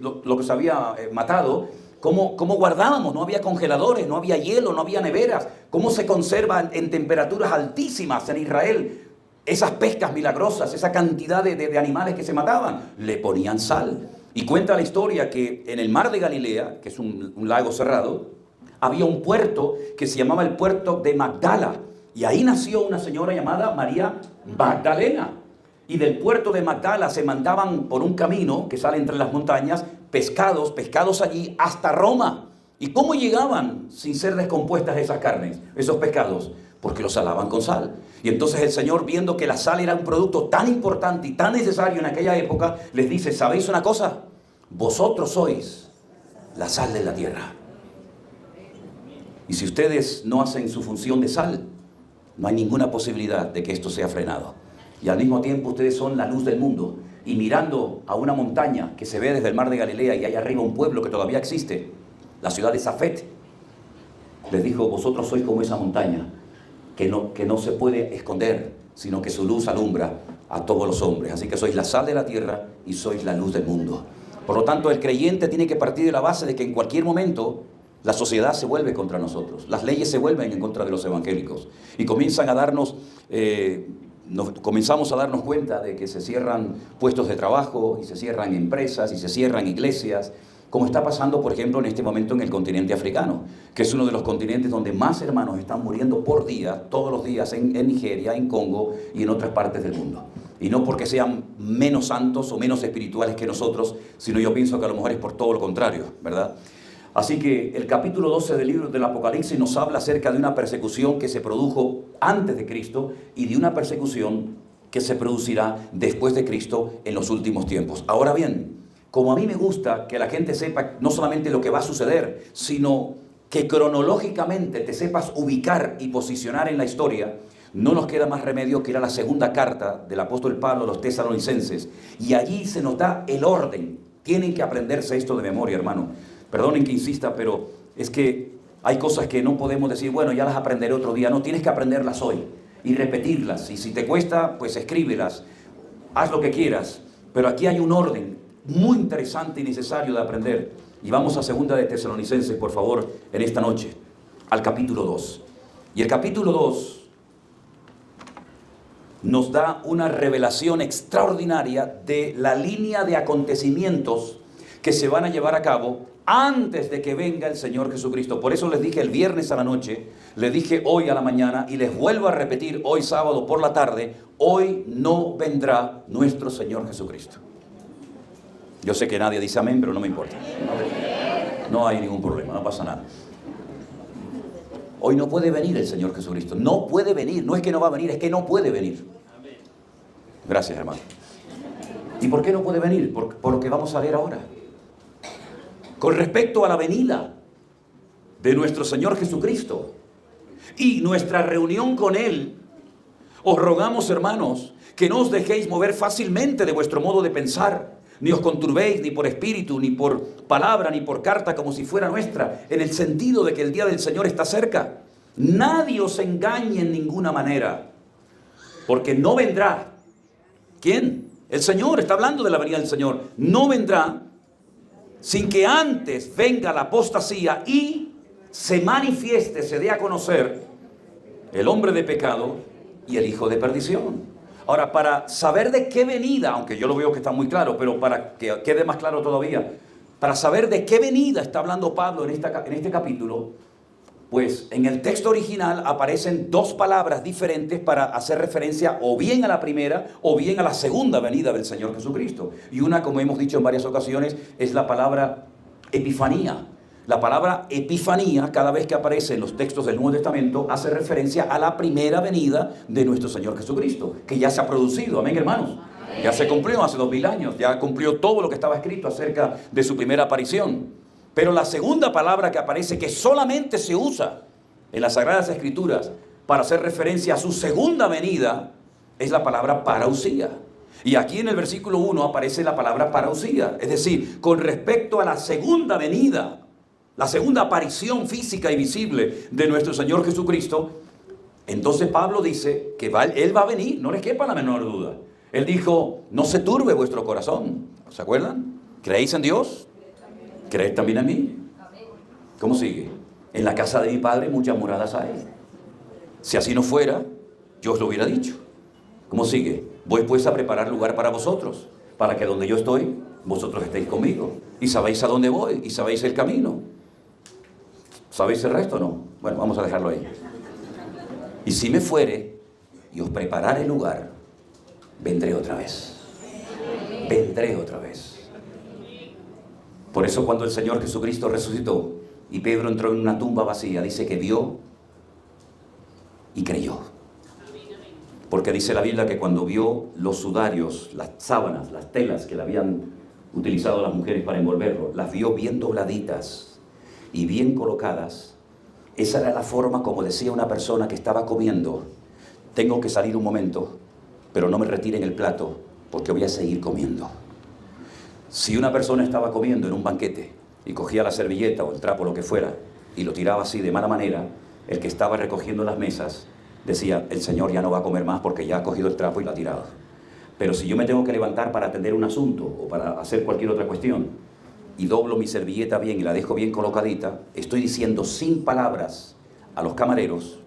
había matado, ¿cómo guardábamos? No había congeladores, no había hielo, no había neveras. ¿Cómo se conservan en temperaturas altísimas en Israel esas pescas milagrosas, esa cantidad de animales que se mataban? Le ponían sal. Y cuenta la historia que en el mar de Galilea, que es un lago cerrado, había un puerto que se llamaba el puerto de Magdala. Y ahí nació una señora llamada María Magdalena. Y del puerto de Magdala se mandaban por un camino que sale entre las montañas, pescados allí hasta Roma. ¿Y cómo llegaban sin ser descompuestas esas carnes, esos pescados? Porque los salaban con sal. Y entonces el Señor, viendo que la sal era un producto tan importante y tan necesario en aquella época, les dice, ¿sabéis una cosa? Vosotros sois la sal de la tierra. Y si ustedes no hacen su función de sal, no hay ninguna posibilidad de que esto sea frenado. Y al mismo tiempo ustedes son la luz del mundo. Y mirando a una montaña que se ve desde el mar de Galilea y hay arriba un pueblo que todavía existe, la ciudad de Safet, les dijo, vosotros sois como esa montaña que no se puede esconder, sino que su luz alumbra a todos los hombres. Así que sois la sal de la tierra y sois la luz del mundo. Por lo tanto, el creyente tiene que partir de la base de que en cualquier momento la sociedad se vuelve contra nosotros, las leyes se vuelven en contra de los evangélicos y comienzan a darnos, comenzamos a darnos cuenta de que se cierran puestos de trabajo y se cierran empresas y se cierran iglesias, como está pasando, por ejemplo, en este momento en el continente africano, que es uno de los continentes donde más hermanos están muriendo por día, todos los días, en Nigeria, en Congo y en otras partes del mundo. Y no porque sean menos santos o menos espirituales que nosotros, sino yo pienso que a lo mejor es por todo lo contrario, ¿verdad? Así que el capítulo 12 del libro del Apocalipsis nos habla acerca de una persecución que se produjo antes de Cristo y de una persecución que se producirá después de Cristo en los últimos tiempos. Ahora bien, como a mí me gusta que la gente sepa no solamente lo que va a suceder, sino que cronológicamente te sepas ubicar y posicionar en la historia, no nos queda más remedio que ir a la segunda carta del apóstol Pablo a los tesalonicenses. Y allí se nos da el orden. Tienen que aprenderse esto de memoria, hermano. Perdonen que insista, pero es que hay cosas que no podemos decir, bueno, ya las aprenderé otro día. No, tienes que aprenderlas hoy y repetirlas. Y si te cuesta, pues escríbelas. Haz lo que quieras. Pero aquí hay un orden muy interesante y necesario de aprender. Y vamos a segunda de Tesalonicenses, por favor, en esta noche, al capítulo 2. Y el capítulo 2 nos da una revelación extraordinaria de la línea de acontecimientos que se van a llevar a cabo antes de que venga el Señor Jesucristo. Por eso les dije el viernes a la noche, les dije hoy a la mañana y les vuelvo a repetir hoy sábado por la tarde, hoy no vendrá nuestro Señor Jesucristo. Yo sé que nadie dice amén, pero no me importa. No hay ningún problema, no pasa nada. Hoy no puede venir el Señor Jesucristo. No puede venir. No es que no va a venir, es que no puede venir. Gracias, hermano. ¿Y por qué no puede venir? Por lo que vamos a leer ahora. Con respecto a la venida de nuestro Señor Jesucristo y nuestra reunión con Él, os rogamos, hermanos, que no os dejéis mover fácilmente de vuestro modo de pensar, ni os conturbéis ni por espíritu, ni por palabra, ni por carta como si fuera nuestra, en el sentido de que el día del Señor está cerca. Nadie os engañe en ninguna manera, porque no vendrá. ¿Quién? El Señor, está hablando de la venida del Señor. No vendrá sin que antes venga la apostasía y se manifieste, se dé a conocer el hombre de pecado y el hijo de perdición. Ahora, para saber de qué venida, aunque yo lo veo que está muy claro, pero para que quede más claro todavía, para saber de qué venida está hablando Pablo en este capítulo, pues en el texto original aparecen dos palabras diferentes para hacer referencia o bien a la primera o bien a la segunda venida del Señor Jesucristo. Y una, como hemos dicho en varias ocasiones, es la palabra epifanía. La palabra epifanía, cada vez que aparece en los textos del Nuevo Testamento, hace referencia a la primera venida de nuestro Señor Jesucristo, que ya se ha producido. Amén, hermanos. Ya se cumplió hace 2000 años, ya cumplió todo lo que estaba escrito acerca de su primera aparición. Pero la segunda palabra que aparece, que solamente se usa en las Sagradas Escrituras para hacer referencia a su segunda venida, es la palabra parousia. Y aquí en el versículo 1 aparece la palabra parousia. Es decir, con respecto a la segunda venida, la segunda aparición física y visible de nuestro Señor Jesucristo, entonces Pablo dice que Él va a venir, no les quepa la menor duda. Él dijo, no se turbe vuestro corazón. ¿Se acuerdan? ¿Creéis en Dios? ¿Creed también en mí? ¿Cómo sigue? En la casa de mi Padre muchas moradas hay. Si así no fuera, yo os lo hubiera dicho. ¿Cómo sigue? Voy pues a preparar lugar para vosotros, para que donde yo estoy, vosotros estéis conmigo. Y sabéis a dónde voy, y sabéis el camino. ¿Sabéis el resto o no? Bueno, vamos a dejarlo ahí. Y si me fuere, y os preparare lugar, vendré otra vez. Vendré otra vez. Por eso cuando el Señor Jesucristo resucitó y Pedro entró en una tumba vacía, dice que vio y creyó. Porque dice la Biblia que cuando vio los sudarios, las sábanas, las telas que le habían utilizado las mujeres para envolverlo, las vio bien dobladitas y bien colocadas. Esa era la forma como decía una persona que estaba comiendo: tengo que salir un momento, pero no me retiren el plato porque voy a seguir comiendo. Si una persona estaba comiendo en un banquete y cogía la servilleta o el trapo, lo que fuera, y lo tiraba así de mala manera, el que estaba recogiendo las mesas decía: el Señor ya no va a comer más porque ya ha cogido el trapo y lo ha tirado. Pero si yo me tengo que levantar para atender un asunto o para hacer cualquier otra cuestión y doblo mi servilleta bien y la dejo bien colocadita, estoy diciendo sin palabras a los camareros,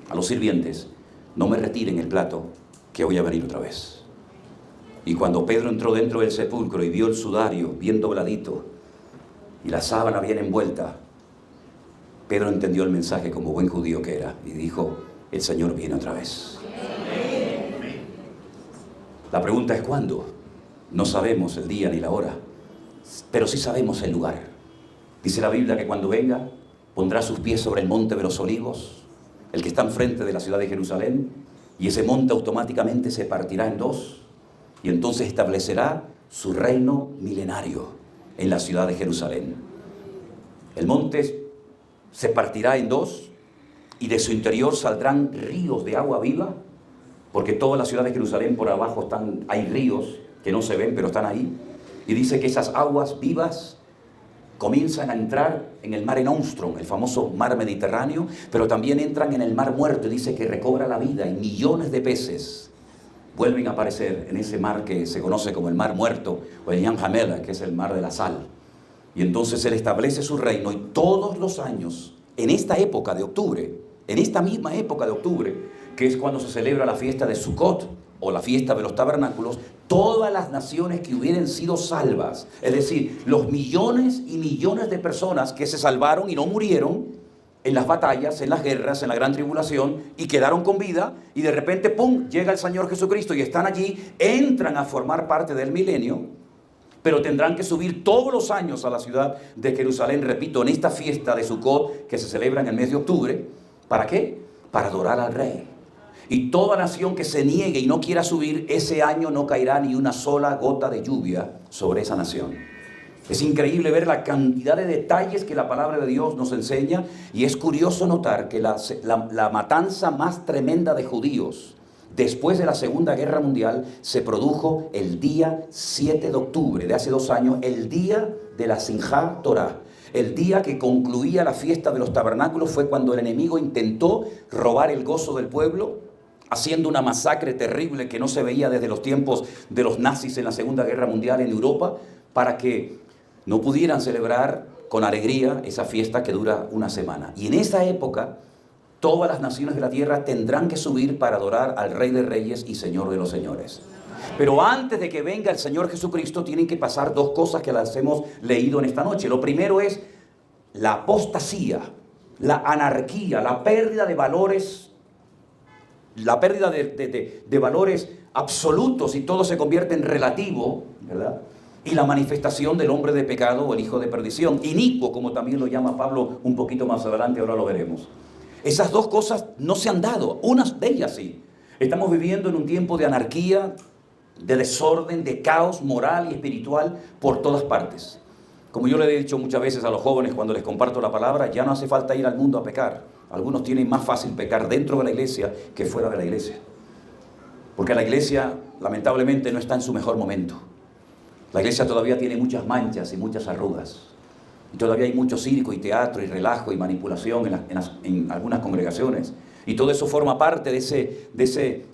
a los sirvientes: no me retiren el plato que voy a venir otra vez. Y cuando Pedro entró dentro del sepulcro y vio el sudario bien dobladito y la sábana bien envuelta, Pedro entendió el mensaje como buen judío que era y dijo: el Señor viene otra vez. La pregunta es ¿cuándo? No sabemos el día ni la hora, pero sí sabemos el lugar. Dice la Biblia que cuando venga pondrá sus pies sobre el monte de los olivos, el que está enfrente de la ciudad de Jerusalén, y ese monte automáticamente se partirá en dos, y entonces establecerá su reino milenario en la ciudad de Jerusalén. El monte se partirá en dos y de su interior saldrán ríos de agua viva, porque toda la ciudad de Jerusalén por abajo hay ríos que no se ven pero están ahí, y dice que esas aguas vivas comienzan a entrar en el Mare Nostrum, el famoso mar Mediterráneo, pero también entran en el mar muerto, y dice que recobra la vida y millones de peces vuelven a aparecer en ese mar que se conoce como el mar muerto o el Yam Hamela, que es el mar de la sal. Y entonces Él establece su reino, y todos los años, en esta época de octubre, en esta misma época de octubre, que es cuando se celebra la fiesta de Sukkot o la fiesta de los tabernáculos, todas las naciones que hubieran sido salvas, es decir, los millones y millones de personas que se salvaron y no murieron en las batallas, en las guerras, en la gran tribulación, y quedaron con vida, y de repente, ¡pum!, llega el Señor Jesucristo y están allí, entran a formar parte del milenio, pero tendrán que subir todos los años a la ciudad de Jerusalén, repito, en esta fiesta de Sukkot que se celebra en el mes de octubre. ¿Para qué? Para adorar al Rey. Y toda nación que se niegue y no quiera subir, ese año no caerá ni una sola gota de lluvia sobre esa nación. Es increíble ver la cantidad de detalles que la palabra de Dios nos enseña, y es curioso notar que la matanza más tremenda de judíos después de la Segunda Guerra Mundial se produjo el día 7 de octubre de hace 2 años, el día de la Simchat Torah. El día que concluía la fiesta de los tabernáculos fue cuando el enemigo intentó robar el gozo del pueblo, haciendo una masacre terrible que no se veía desde los tiempos de los nazis en la Segunda Guerra Mundial en Europa, para que no pudieran celebrar con alegría esa fiesta que dura una semana. Y en esa época, todas las naciones de la tierra tendrán que subir para adorar al Rey de Reyes y Señor de los Señores. Pero antes de que venga el Señor Jesucristo, tienen que pasar 2 cosas que las hemos leído en esta noche. Lo primero es la apostasía, la anarquía, la pérdida de valores, la pérdida de valores absolutos, y todo se convierte en relativo, ¿verdad? Y la manifestación del hombre de pecado o el hijo de perdición, inicuo, como también lo llama Pablo un poquito más adelante, ahora lo veremos. Esas 2 cosas no se han dado, unas de ellas sí. Estamos viviendo en un tiempo de anarquía, de desorden, de caos moral y espiritual por todas partes. Como yo le he dicho muchas veces a los jóvenes cuando les comparto la palabra, ya no hace falta ir al mundo a pecar. Algunos tienen más fácil pecar dentro de la iglesia que fuera de la iglesia. Porque la iglesia, lamentablemente, no está en su mejor momento. La iglesia todavía tiene muchas manchas y muchas arrugas. Y todavía hay mucho circo y teatro y relajo y manipulación en algunas congregaciones. Y todo eso forma parte de ese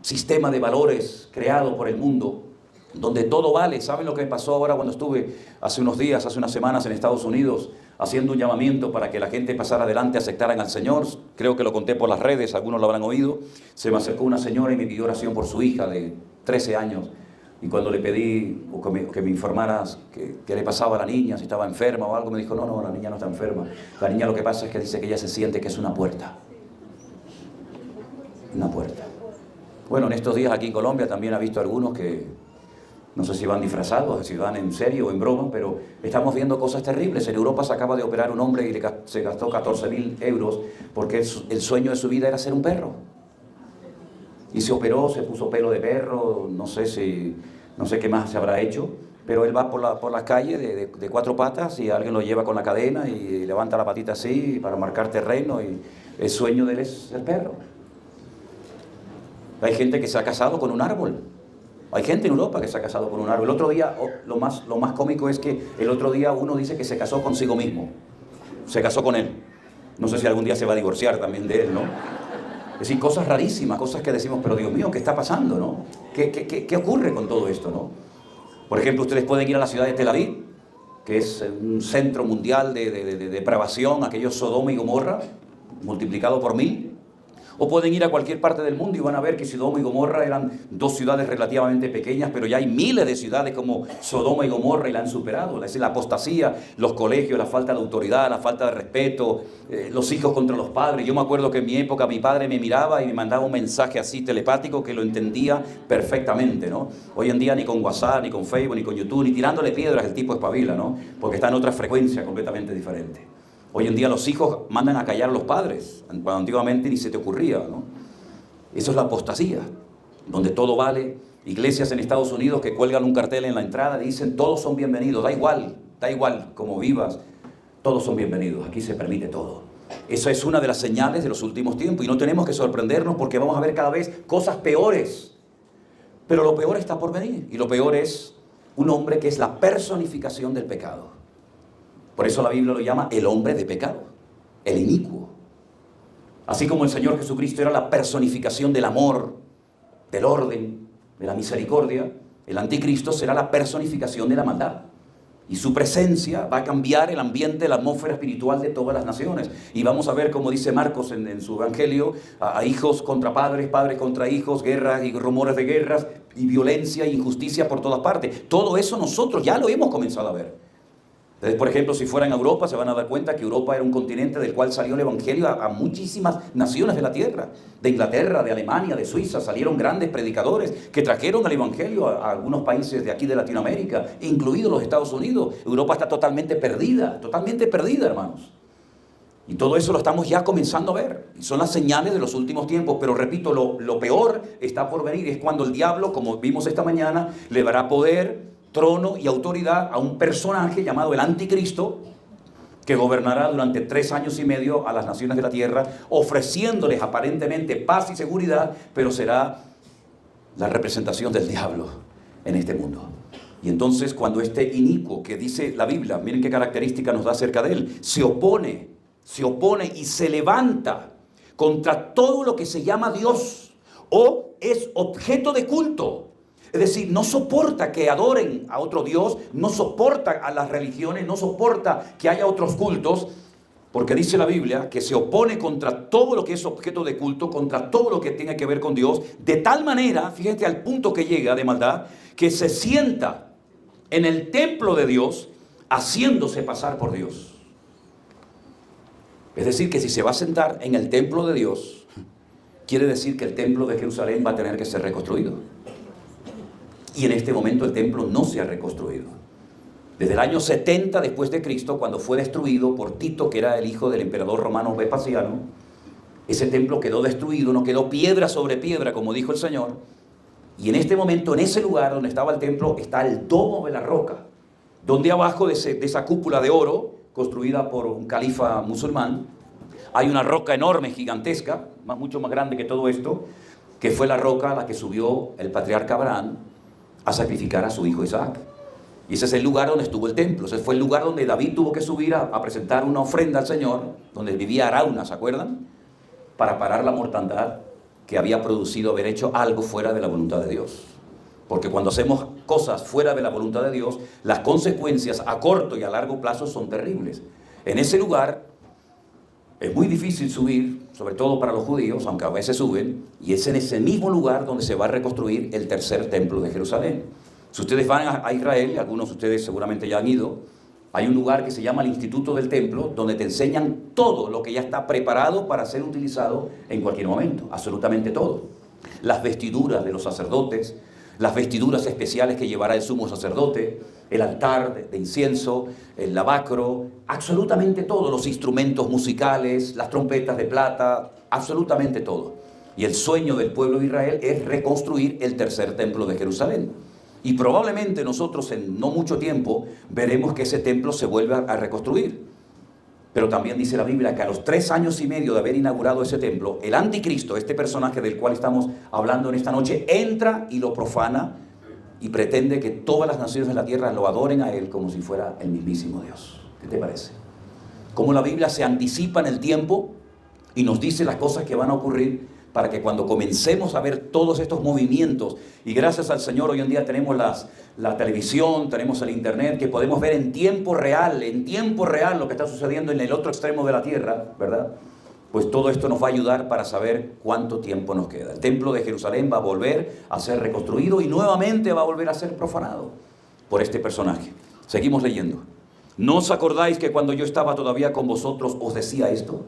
sistema de valores creado por el mundo, donde todo vale. ¿Saben lo que me pasó ahora cuando estuve hace unos días, hace unas semanas en Estados Unidos, haciendo un llamamiento para que la gente pasara adelante, aceptaran al Señor? Creo que lo conté por las redes, algunos lo habrán oído. Se me acercó una señora y me pidió oración por su hija de 13 años. Y cuando le pedí que me informaras qué le pasaba a la niña, si estaba enferma o algo, me dijo: no, la niña no está enferma. La niña lo que pasa es que dice que ella se siente que es una puerta. Una puerta. Bueno, en estos días aquí en Colombia también ha visto algunos que no sé si van disfrazados, si van en serio o en broma, pero estamos viendo cosas terribles. En Europa se acaba de operar un hombre y se gastó 14.000 euros porque el sueño de su vida era ser un perro. Y se operó, se puso pelo de perro, no sé qué más se habrá hecho, pero él va por las calles de cuatro patas y alguien lo lleva con la cadena y levanta la patita así para marcar terreno y el sueño de él es el perro. Hay gente que se ha casado con un árbol. Hay gente en Europa que se ha casado con un árbol. El otro día, lo más cómico es que el otro día uno dice que se casó consigo mismo. Se casó con él. No sé si algún día se va a divorciar también de él, ¿no? Es decir, cosas rarísimas, cosas que decimos, pero Dios mío, ¿qué está pasando, no? ¿Qué ocurre con todo esto, no? Por ejemplo, ustedes pueden ir a la ciudad de Tel Aviv, que es un centro mundial de depravación, aquello Sodoma y Gomorra, multiplicado por 1000. O pueden ir a cualquier parte del mundo y van a ver que Sodoma y Gomorra eran dos ciudades relativamente pequeñas, pero ya hay miles de ciudades como Sodoma y Gomorra y la han superado. Es decir, la apostasía, los colegios, la falta de autoridad, la falta de respeto, los hijos contra los padres. Yo me acuerdo que en mi época mi padre me miraba y me mandaba un mensaje así telepático que lo entendía perfectamente, ¿no? Hoy en día ni con WhatsApp, ni con Facebook, ni con YouTube, ni tirándole piedras el tipo espabila, ¿no? Porque está en otra frecuencia completamente diferente. Hoy en día los hijos mandan a callar a los padres, cuando antiguamente ni se te ocurría, ¿no? Eso es la apostasía, donde todo vale. Iglesias en Estados Unidos que cuelgan un cartel en la entrada y dicen todos son bienvenidos, da igual como vivas, todos son bienvenidos, aquí se permite todo. Esa es una de las señales de los últimos tiempos y no tenemos que sorprendernos porque vamos a ver cada vez cosas peores. Pero lo peor está por venir y lo peor es un hombre que es la personificación del pecado. Por eso la Biblia lo llama el hombre de pecado, el inicuo. Así como el Señor Jesucristo era la personificación del amor, del orden, de la misericordia, el anticristo será la personificación de la maldad. Y su presencia va a cambiar el ambiente, la atmósfera espiritual de todas las naciones. Y vamos a ver, como dice Marcos en su evangelio, a hijos contra padres, padres contra hijos, guerras y rumores de guerras, y violencia e injusticia por todas partes. Todo eso nosotros ya lo hemos comenzado a ver. Entonces, por ejemplo, si fueran a Europa, se van a dar cuenta que Europa era un continente del cual salió el evangelio a muchísimas naciones de la tierra. De Inglaterra, de Alemania, de Suiza, salieron grandes predicadores que trajeron el evangelio a algunos países de aquí de Latinoamérica, incluidos los Estados Unidos. Europa está totalmente perdida, hermanos. Y todo eso lo estamos ya comenzando a ver. Y son las señales de los últimos tiempos. Pero repito, lo peor está por venir. Es cuando el diablo, como vimos esta mañana, le dará poder, trono y autoridad a un personaje llamado el anticristo que gobernará durante 3 años y medio a las naciones de la tierra, ofreciéndoles aparentemente paz y seguridad, pero será la representación del diablo en este mundo. Y entonces cuando este inicuo que dice la Biblia, miren qué característica nos da acerca de él, se opone y se levanta contra todo lo que se llama Dios o es objeto de culto. Es decir, no soporta que adoren a otro Dios, no soporta a las religiones, no soporta que haya otros cultos, porque dice la Biblia que se opone contra todo lo que es objeto de culto, contra todo lo que tenga que ver con Dios, de tal manera, fíjate al punto que llega de maldad, que se sienta en el templo de Dios haciéndose pasar por Dios. Es decir, que si se va a sentar en el templo de Dios, quiere decir que el templo de Jerusalén va a tener que ser reconstruido. Y en este momento el templo no se ha reconstruido. Desde el año 70 después de Cristo, cuando fue destruido por Tito, que era el hijo del emperador romano Vespasiano, ese templo quedó destruido, no quedó piedra sobre piedra, como dijo el Señor. Y en este momento, en ese lugar donde estaba el templo, está el domo de la roca, donde abajo de esa cúpula de oro, construida por un califa musulmán, hay una roca enorme, gigantesca, mucho más grande que todo esto, que fue la roca a la que subió el patriarca Abraham a sacrificar a su hijo Isaac. Y ese es el lugar donde estuvo el templo. Ese fue el lugar donde David tuvo que subir a presentar una ofrenda al Señor, donde vivía Arauna, ¿se acuerdan? Para parar la mortandad que había producido haber hecho algo fuera de la voluntad de Dios. Porque cuando hacemos cosas fuera de la voluntad de Dios, las consecuencias a corto y a largo plazo son terribles. En ese lugar es muy difícil subir, sobre todo para los judíos, aunque a veces suben, y es en ese mismo lugar donde se va a reconstruir el tercer templo de Jerusalén. Si ustedes van a Israel, algunos de ustedes seguramente ya han ido, hay un lugar que se llama el Instituto del Templo, donde te enseñan todo lo que ya está preparado para ser utilizado en cualquier momento, absolutamente todo. las vestiduras de los sacerdotes, las vestiduras especiales que llevará el sumo sacerdote, el altar de incienso, el lavacro, absolutamente todo, los instrumentos musicales, las trompetas de plata, absolutamente todo. Y el sueño del pueblo de Israel es reconstruir el tercer templo de Jerusalén. Y probablemente nosotros en no mucho tiempo veremos que ese templo se vuelve a reconstruir. Pero también dice la Biblia que a los 3 años y medio de haber inaugurado ese templo, el anticristo, este personaje del cual estamos hablando en esta noche, entra y lo profana y pretende que todas las naciones de la tierra lo adoren a él como si fuera el mismísimo Dios. ¿Qué te parece? Cómo la Biblia se anticipa en el tiempo y nos dice las cosas que van a ocurrir para que cuando comencemos a ver todos estos movimientos, y gracias al Señor hoy en día tenemos la televisión, tenemos el internet, que podemos ver en tiempo real lo que está sucediendo en el otro extremo de la tierra, ¿verdad? Pues todo esto nos va a ayudar para saber cuánto tiempo nos queda. El templo de Jerusalén va a volver a ser reconstruido y nuevamente va a volver a ser profanado por este personaje. Seguimos leyendo. ¿No os acordáis que cuando yo estaba todavía con vosotros os decía esto?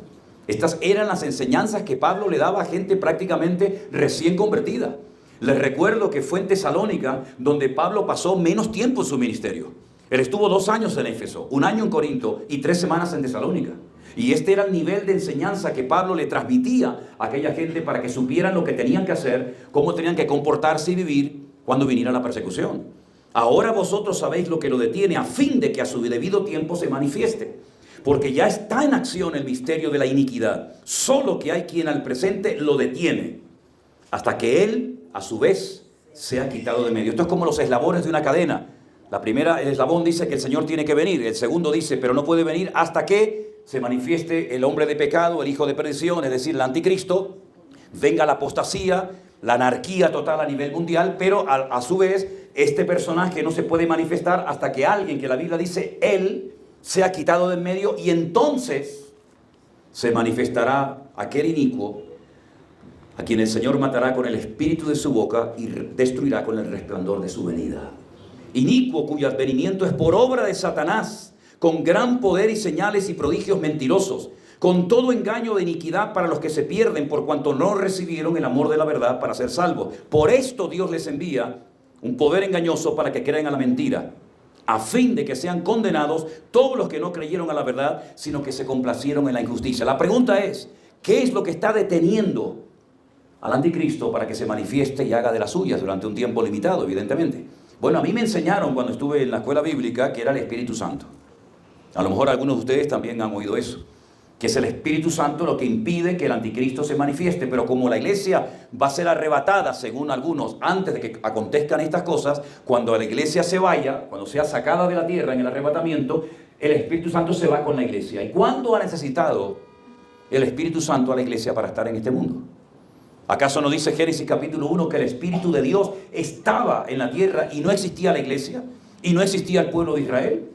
Estas eran las enseñanzas que Pablo le daba a gente prácticamente recién convertida. Les recuerdo que fue en Tesalónica donde Pablo pasó menos tiempo en su ministerio. Él estuvo 2 años en Éfeso, 1 año en Corinto y 3 semanas en Tesalónica. Y este era el nivel de enseñanza que Pablo le transmitía a aquella gente para que supieran lo que tenían que hacer, cómo tenían que comportarse y vivir cuando viniera la persecución. Ahora vosotros sabéis lo que lo detiene a fin de que a su debido tiempo se manifieste. Porque ya está en acción el misterio de la iniquidad. Solo que hay quien al presente lo detiene, hasta que él, a su vez, sea quitado de medio. Esto es como los eslabones de una cadena. La primera, el eslabón dice que el Señor tiene que venir. El segundo dice, pero no puede venir hasta que se manifieste el hombre de pecado, el hijo de perdición, es decir, el anticristo. Venga la apostasía, la anarquía total a nivel mundial, pero a su vez, este personaje no se puede manifestar hasta que alguien, que la Biblia dice, él, sea quitado de en medio, y entonces se manifestará aquel inicuo a quien el Señor matará con el espíritu de su boca y destruirá con el resplandor de su venida. Inicuo cuyo advenimiento es por obra de Satanás, con gran poder y señales y prodigios mentirosos, con todo engaño de iniquidad para los que se pierden, por cuanto no recibieron el amor de la verdad para ser salvos. Por esto Dios les envía un poder engañoso para que crean a la mentira, a fin de que sean condenados todos los que no creyeron a la verdad, sino que se complacieron en la injusticia. La pregunta es, ¿qué es lo que está deteniendo al anticristo para que se manifieste y haga de las suyas durante un tiempo limitado, evidentemente? Bueno, a mí me enseñaron cuando estuve en la escuela bíblica que era el Espíritu Santo. A lo mejor algunos de ustedes también han oído eso, que es el Espíritu Santo lo que impide que el anticristo se manifieste. Pero como la iglesia va a ser arrebatada, según algunos, antes de que acontezcan estas cosas, cuando la iglesia se vaya, cuando sea sacada de la tierra en el arrebatamiento, el Espíritu Santo se va con la iglesia. ¿Y cuándo ha necesitado el Espíritu Santo a la iglesia para estar en este mundo? ¿Acaso no dice Génesis capítulo 1 que el Espíritu de Dios estaba en la tierra y no existía la iglesia? ¿Y no existía el pueblo de Israel?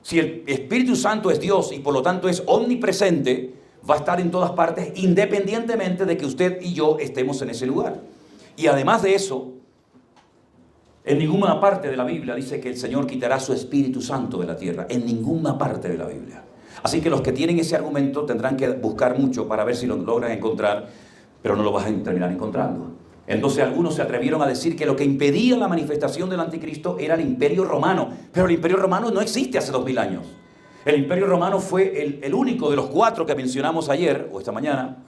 Si el Espíritu Santo es Dios y por lo tanto es omnipresente, va a estar en todas partes independientemente de que usted y yo estemos en ese lugar. Y además de eso, en ninguna parte de la Biblia dice que el Señor quitará su Espíritu Santo de la tierra. En ninguna parte de la Biblia. Así que los que tienen ese argumento tendrán que buscar mucho para ver si lo logran encontrar, pero no lo vas a terminar encontrando. Entonces algunos se atrevieron a decir que lo que impedía la manifestación del anticristo era el Imperio Romano. Pero el Imperio Romano no existe hace 2000 años. El Imperio Romano fue el único de los 4 que mencionamos ayer o esta mañana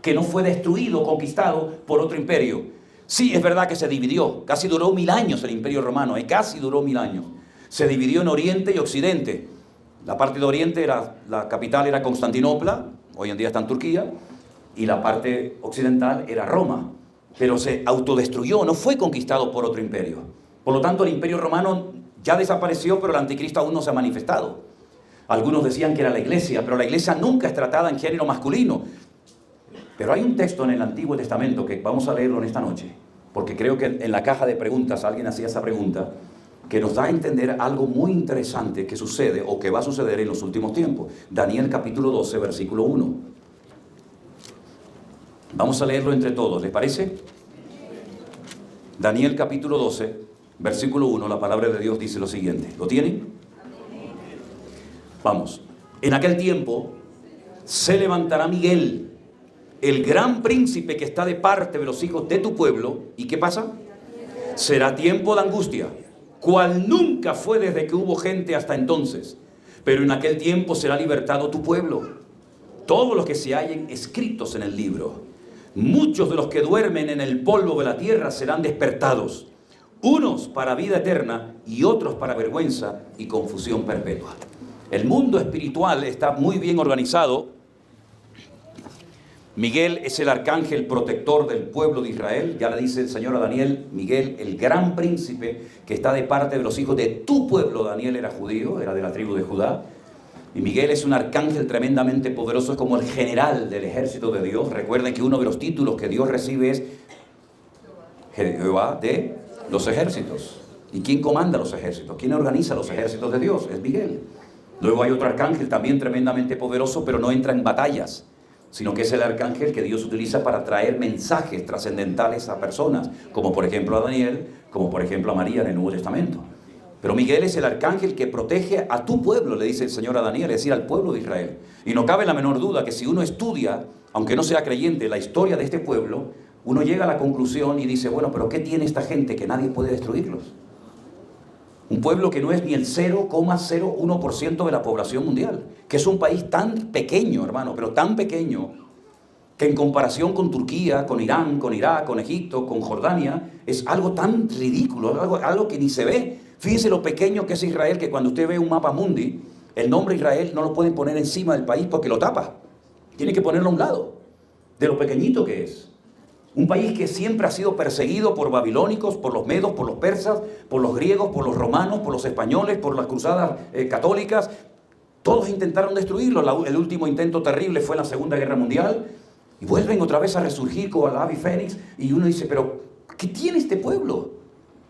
que no fue destruido, conquistado por otro imperio. Sí, es verdad que se dividió. Casi duró 1000 años el Imperio Romano. Casi duró 1000 años. Se dividió en Oriente y Occidente. La parte de Oriente, la capital era Constantinopla, hoy en día está en Turquía, y la parte occidental era Roma. Pero se autodestruyó, no fue conquistado por otro imperio. Por lo tanto, el Imperio Romano ya desapareció, pero el anticristo aún no se ha manifestado. Algunos decían que era la iglesia, pero la iglesia nunca es tratada en género masculino. Pero hay un texto en el Antiguo Testamento que vamos a leerlo en esta noche, porque creo que en la caja de preguntas alguien hacía esa pregunta, que nos da a entender algo muy interesante que sucede o que va a suceder en los últimos tiempos. Daniel capítulo 12, versículo 1. Vamos a leerlo entre todos, ¿les parece? Daniel capítulo 12, versículo 1, la palabra de Dios dice lo siguiente. ¿Lo tienen? Vamos. En aquel tiempo se levantará Miguel, el gran príncipe que está de parte de los hijos de tu pueblo. ¿Y qué pasa? Será tiempo de angustia, cual nunca fue desde que hubo gente hasta entonces. Pero en aquel tiempo será libertado tu pueblo, todos los que se hallen escritos en el libro. Muchos de los que duermen en el polvo de la tierra serán despertados, unos para vida eterna y otros para vergüenza y confusión perpetua. El mundo espiritual está muy bien organizado. Miguel es el arcángel protector del pueblo de Israel. Ya le dice el Señor a Daniel, Miguel, el gran príncipe que está de parte de los hijos de tu pueblo. Daniel era judío, era de la tribu de Judá. Y Miguel es un arcángel tremendamente poderoso, es como el general del ejército de Dios. Recuerden que uno de los títulos que Dios recibe es Jehová de los ejércitos. ¿Y quién comanda los ejércitos? ¿Quién organiza los ejércitos de Dios? Es Miguel. Luego hay otro arcángel también tremendamente poderoso, pero no entra en batallas, sino que es el arcángel que Dios utiliza para traer mensajes trascendentales a personas, como por ejemplo a Daniel, como por ejemplo a María en el Nuevo Testamento. Pero Miguel es el arcángel que protege a tu pueblo, le dice el Señor a Daniel, es decir, al pueblo de Israel. Y no cabe la menor duda que si uno estudia, aunque no sea creyente, la historia de este pueblo, uno llega a la conclusión y dice, bueno, pero ¿qué tiene esta gente que nadie puede destruirlos? Un pueblo que no es ni el 0,01% de la población mundial, que es un país tan pequeño, hermano, pero tan pequeño, que en comparación con Turquía, con Irán, con Irak, con Egipto, con Jordania, es algo tan ridículo, algo que ni se ve. Fíjense lo pequeño que es Israel, que cuando usted ve un mapa mundi, el nombre Israel no lo pueden poner encima del país porque lo tapa. Tiene que ponerlo a un lado, de lo pequeñito que es. Un país que siempre ha sido perseguido por babilónicos, por los medos, por los persas, por los griegos, por los romanos, por los españoles, por las cruzadas católicas. Todos intentaron destruirlo. El último intento terrible fue en la Segunda Guerra Mundial. Y vuelven otra vez a resurgir como el ave fénix. Y uno dice, pero ¿qué tiene este pueblo?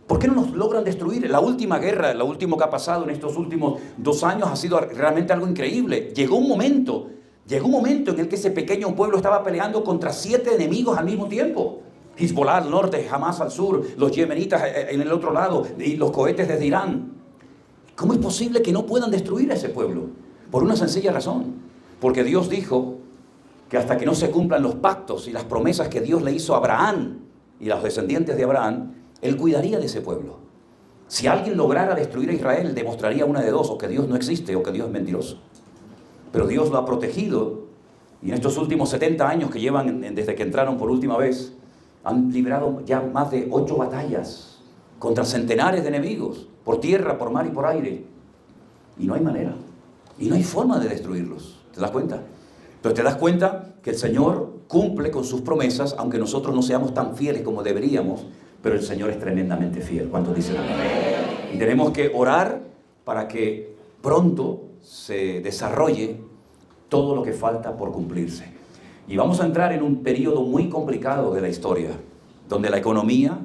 ¿Por qué no nos logran destruir? La última guerra, lo último que ha pasado en estos últimos 2 años ha sido realmente algo increíble. Llegó un momento en el que ese pequeño pueblo estaba peleando contra 7 enemigos al mismo tiempo. Hezbollah al norte, Hamas al sur, los yemenitas en el otro lado y los cohetes desde Irán. ¿Cómo es posible que no puedan destruir a ese pueblo? Por una sencilla razón. Porque Dios dijo que hasta que no se cumplan los pactos y las promesas que Dios le hizo a Abraham y a los descendientes de Abraham, Él cuidaría de ese pueblo. Si alguien lograra destruir a Israel, demostraría una de dos, o que Dios no existe o que Dios es mentiroso. Pero Dios lo ha protegido, y en estos últimos 70 años que llevan desde que entraron por última vez, han librado ya más de 8 batallas contra centenares de enemigos, por tierra, por mar y por aire. Y no hay manera, y no hay forma de destruirlos. ¿Te das cuenta? Entonces te das cuenta que el Señor cumple con sus promesas, aunque nosotros no seamos tan fieles como deberíamos, pero el Señor es tremendamente fiel. ¿Cuántos dicen amén? Y tenemos que orar para que pronto se desarrolle todo lo que falta por cumplirse. Y vamos a entrar en un periodo muy complicado de la historia, donde la economía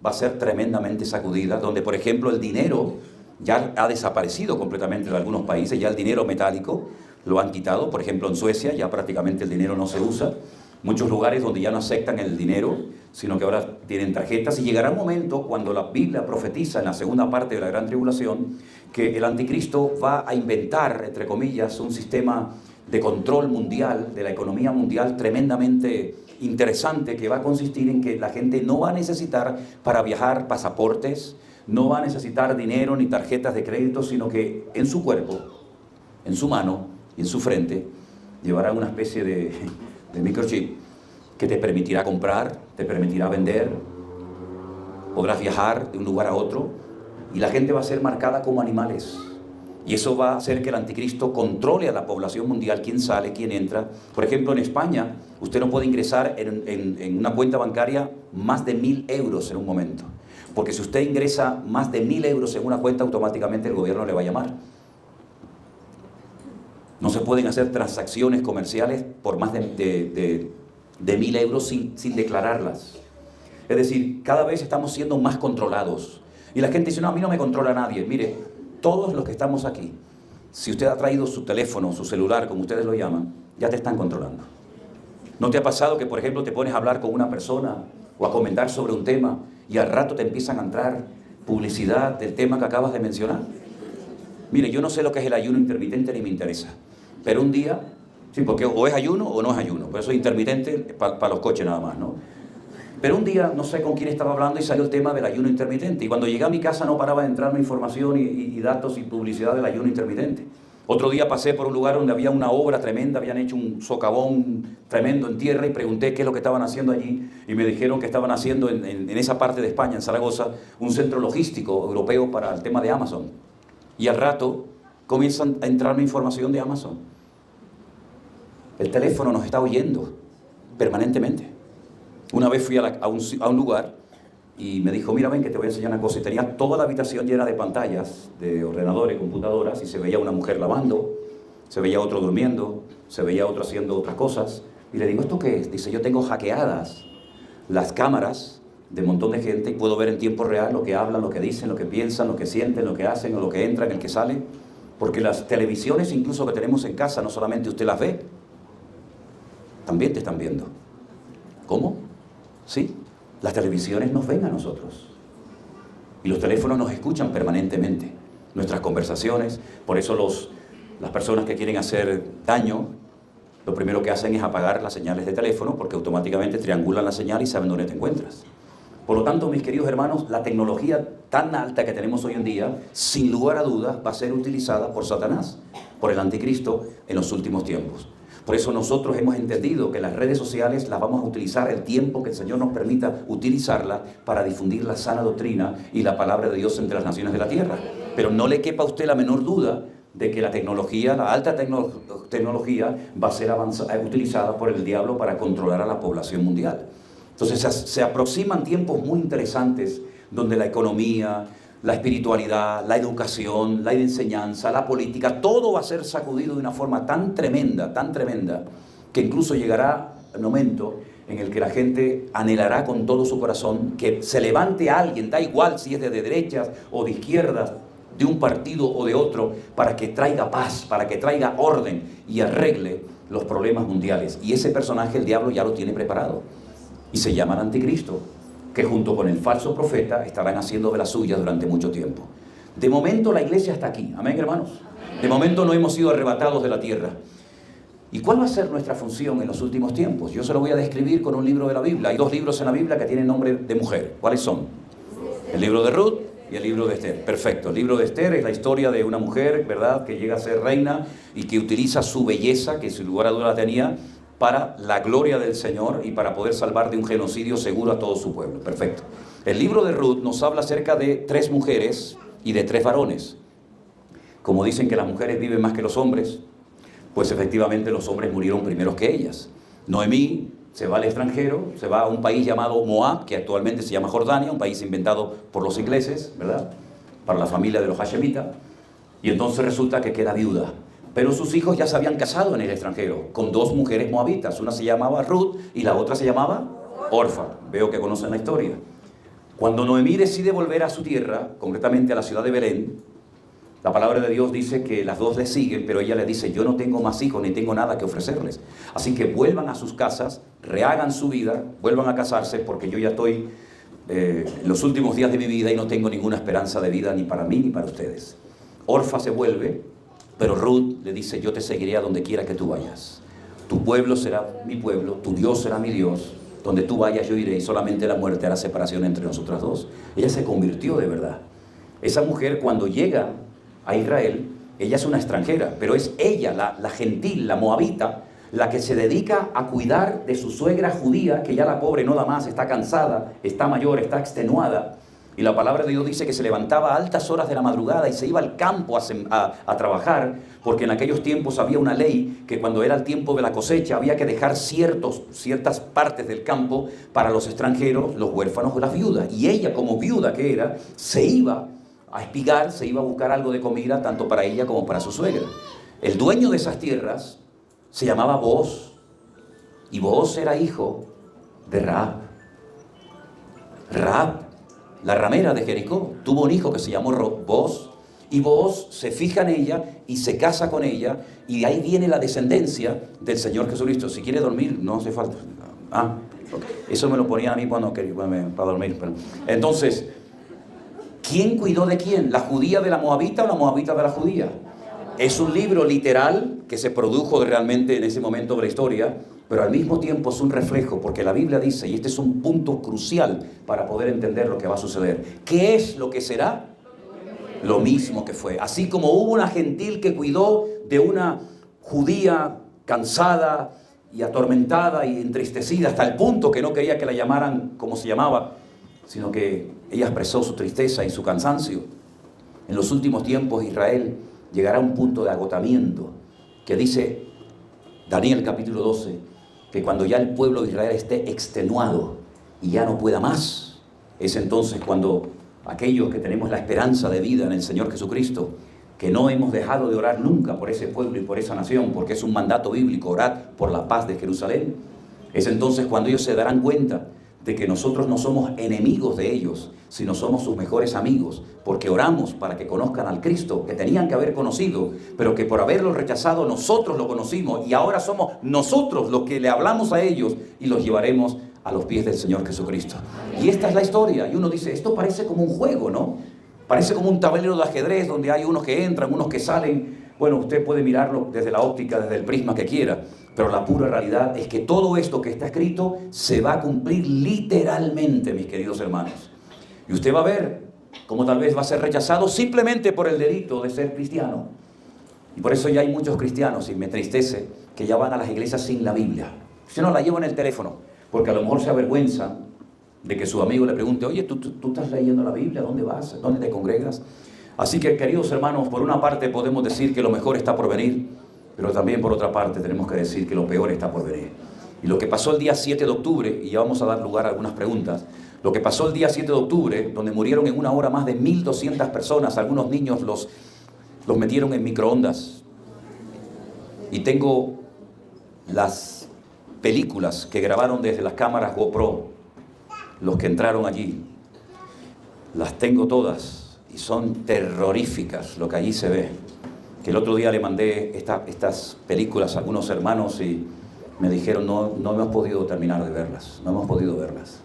va a ser tremendamente sacudida, donde por ejemplo el dinero ya ha desaparecido completamente de algunos países, ya el dinero metálico lo han quitado. Por ejemplo en Suecia ya prácticamente el dinero no se usa. Muchos lugares donde ya no aceptan el dinero, sino que ahora tienen tarjetas. Y llegará un momento cuando la Biblia profetiza en la segunda parte de la Gran Tribulación que el anticristo va a inventar, entre comillas, un sistema de control mundial, de la economía mundial tremendamente interesante, que va a consistir en que la gente no va a necesitar para viajar pasaportes, no va a necesitar dinero ni tarjetas de crédito, sino que en su cuerpo, en su mano y en su frente llevará una especie de microchip que te permitirá comprar, te permitirá vender, podrás viajar de un lugar a otro y la gente va a ser marcada como animales. Y eso va a hacer que el anticristo controle a la población mundial, quién sale, quién entra. Por ejemplo, en España, usted no puede ingresar en una cuenta bancaria más de 1.000 euros en un momento. Porque si usted ingresa más de 1.000 euros en una cuenta, automáticamente el gobierno le va a llamar. No se pueden hacer transacciones comerciales por más de 1.000 euros sin declararlas. Es decir, cada vez estamos siendo más controlados. Y la gente dice, no, a mí no me controla nadie. Mire, todos los que estamos aquí, si usted ha traído su teléfono, su celular, como ustedes lo llaman, ya te están controlando. ¿No te ha pasado que, por ejemplo, te pones a hablar con una persona o a comentar sobre un tema y al rato te empiezan a entrar publicidad del tema que acabas de mencionar? Mire, yo no sé lo que es el ayuno intermitente ni me interesa, pero un día Sí, porque o es ayuno o no es ayuno. Por eso es intermitente para los coches nada más, ¿no? Pero un día, no sé con quién estaba hablando y salió el tema del ayuno intermitente. Y cuando llegué a mi casa no paraba de entrarme información y datos y publicidad del ayuno intermitente. Otro día pasé por un lugar donde había una obra tremenda, habían hecho un socavón tremendo en tierra y pregunté qué es lo que estaban haciendo allí y me dijeron que estaban haciendo en esa parte de España, en Zaragoza, un centro logístico europeo para el tema de Amazon. Y al rato comienzan a entrarme información de Amazon. El teléfono nos está oyendo permanentemente. Una vez fui a un lugar y me dijo, mira, ven que te voy a enseñar una cosa. Y tenía toda la habitación llena de pantallas, de ordenadores, computadoras, y se veía una mujer lavando, se veía otro durmiendo, se veía otro haciendo otras cosas. Y le digo, ¿esto qué es? Dice, yo tengo hackeadas las cámaras de un montón de gente y puedo ver en tiempo real lo que hablan, lo que dicen, lo que piensan, lo que sienten, lo que hacen, o lo que entra, el que sale. Porque las televisiones incluso que tenemos en casa, no solamente usted las ve, también te están viendo. ¿Cómo? Sí, las televisiones nos ven a nosotros. Y los teléfonos nos escuchan permanentemente. Nuestras conversaciones. Por eso las personas que quieren hacer daño, lo primero que hacen es apagar las señales de teléfono porque automáticamente triangulan la señal y saben dónde te encuentras. Por lo tanto, mis queridos hermanos, la tecnología tan alta que tenemos hoy en día, sin lugar a dudas, va a ser utilizada por Satanás, por el anticristo en los últimos tiempos. Por eso nosotros hemos entendido que las redes sociales las vamos a utilizar el tiempo que el Señor nos permita utilizarla para difundir la sana doctrina y la palabra de Dios entre las naciones de la tierra. Pero no le quepa a usted la menor duda de que la tecnología, la alta tecnología, va a ser utilizada por el diablo para controlar a la población mundial. Entonces se aproximan tiempos muy interesantes donde la economía, la espiritualidad, la educación, la enseñanza, la política, todo va a ser sacudido de una forma tan tremenda, que incluso llegará el momento en el que la gente anhelará con todo su corazón que se levante alguien, da igual si es de derechas o de izquierdas, de un partido o de otro, para que traiga paz, para que traiga orden y arregle los problemas mundiales. Y ese personaje el diablo ya lo tiene preparado. Y se llama el anticristo, que junto con el falso profeta estarán haciendo de las suyas durante mucho tiempo. De momento la iglesia está aquí, amén, hermanos. De momento no hemos sido arrebatados de la tierra. ¿Y cuál va a ser nuestra función en los últimos tiempos? Yo se lo voy a describir con un libro de la Biblia. Hay dos libros en la Biblia que tienen nombre de mujer. ¿Cuáles son? El libro de Ruth y el libro de Esther. Perfecto. El libro de Esther es la historia de una mujer, ¿verdad?, que llega a ser reina y que utiliza su belleza, que sin lugar a dudas la tenía, para la gloria del Señor y para poder salvar de un genocidio seguro a todo su pueblo. Perfecto. El libro de Ruth nos habla acerca de 3 mujeres y de 3 varones. Como dicen que las mujeres viven más que los hombres, pues efectivamente los hombres murieron primeros que ellas. Noemí se va al extranjero, se va a un país llamado Moab, que actualmente se llama Jordania, un país inventado por los ingleses, ¿verdad?, para la familia de los hashemitas, y entonces resulta que queda viuda. Pero sus hijos ya se habían casado en el extranjero, con 2 mujeres moabitas. Una se llamaba Ruth y la otra se llamaba Orfa. Veo que conocen la historia. Cuando Noemí decide volver a su tierra, concretamente a la ciudad de Belén, la palabra de Dios dice que las 2 le siguen, pero ella le dice, yo no tengo más hijos ni tengo nada que ofrecerles. Así que vuelvan a sus casas, rehagan su vida, vuelvan a casarse, porque yo ya estoy en los últimos días de mi vida y no tengo ninguna esperanza de vida ni para mí ni para ustedes. Orfa se vuelve, pero Ruth le dice, yo te seguiré a donde quiera que tú vayas. Tu pueblo será mi pueblo, tu Dios será mi Dios. Donde tú vayas yo iré y solamente la muerte hará separación entre nosotras dos. Ella se convirtió de verdad. Esa mujer cuando llega a Israel, ella es una extranjera, pero es ella, la gentil, la moabita, la que se dedica a cuidar de su suegra judía, que ya la pobre no da más, está cansada, está mayor, está extenuada. Y la palabra de Dios dice que se levantaba a altas horas de la madrugada y se iba al campo a trabajar, porque en aquellos tiempos había una ley que cuando era el tiempo de la cosecha había que dejar ciertas partes del campo para los extranjeros, los huérfanos o las viudas. Y ella, como viuda que era, se iba a espigar, se iba a buscar algo de comida tanto para ella como para su suegra. El dueño de esas tierras se llamaba Booz, y Booz era hijo de Rahab. Rahab, la ramera de Jericó, tuvo un hijo que se llamó Booz, y Booz se fija en ella y se casa con ella, y de ahí viene la descendencia del Señor Jesucristo. Si quiere dormir, no hace falta. Eso me lo ponían a mí cuando quería, para dormir. Pero. Entonces, ¿quién cuidó de quién? ¿La judía de la moabita o la moabita de la judía? Es un libro literal que se produjo realmente en ese momento de la historia, pero al mismo tiempo es un reflejo, porque la Biblia dice, y este es un punto crucial para poder entender lo que va a suceder, ¿qué es lo que será? Lo mismo que fue. Así como hubo una gentil que cuidó de una judía cansada y atormentada y entristecida hasta el punto que no quería que la llamaran como se llamaba, sino que ella expresó su tristeza y su cansancio. En los últimos tiempos Israel llegará a un punto de agotamiento que dice Daniel capítulo 12, que cuando ya el pueblo de Israel esté extenuado y ya no pueda más, es entonces cuando aquellos que tenemos la esperanza de vida en el Señor Jesucristo, que no hemos dejado de orar nunca por ese pueblo y por esa nación, porque es un mandato bíblico, orad por la paz de Jerusalén, es entonces cuando ellos se darán cuenta de que nosotros no somos enemigos de ellos, sino somos sus mejores amigos, porque oramos para que conozcan al Cristo que tenían que haber conocido, pero que por haberlo rechazado nosotros lo conocimos, y ahora somos nosotros los que le hablamos a ellos y los llevaremos a los pies del Señor Jesucristo. Y esta es la historia, y uno dice, esto parece como un juego, ¿no? Parece como un tablero de ajedrez donde hay unos que entran, unos que salen. Bueno, usted puede mirarlo desde la óptica, desde el prisma que quiera, pero la pura realidad es que todo esto que está escrito se va a cumplir literalmente, mis queridos hermanos. Y usted va a ver cómo tal vez va a ser rechazado simplemente por el delito de ser cristiano. Y por eso ya hay muchos cristianos, y me entristece, que ya van a las iglesias sin la Biblia. Usted no la lleva en el teléfono, porque a lo mejor se avergüenza de que su amigo le pregunte, oye, ¿tú estás leyendo la Biblia? ¿Dónde vas? ¿Dónde te congregas? Así que, queridos hermanos, por una parte podemos decir que lo mejor está por venir, pero también por otra parte tenemos que decir que lo peor está por venir. Y lo que pasó el día 7 de octubre, y ya vamos a dar lugar a algunas preguntas, lo que pasó el día 7 de octubre, donde murieron en una hora más de 1.200 personas, algunos niños los metieron en microondas. Y tengo las películas que grabaron desde las cámaras GoPro, los que entraron allí, las tengo todas y son terroríficas lo que allí se ve. Que el otro día le mandé estas películas a algunos hermanos y me dijeron, no hemos podido terminar de verlas, no hemos podido verlas.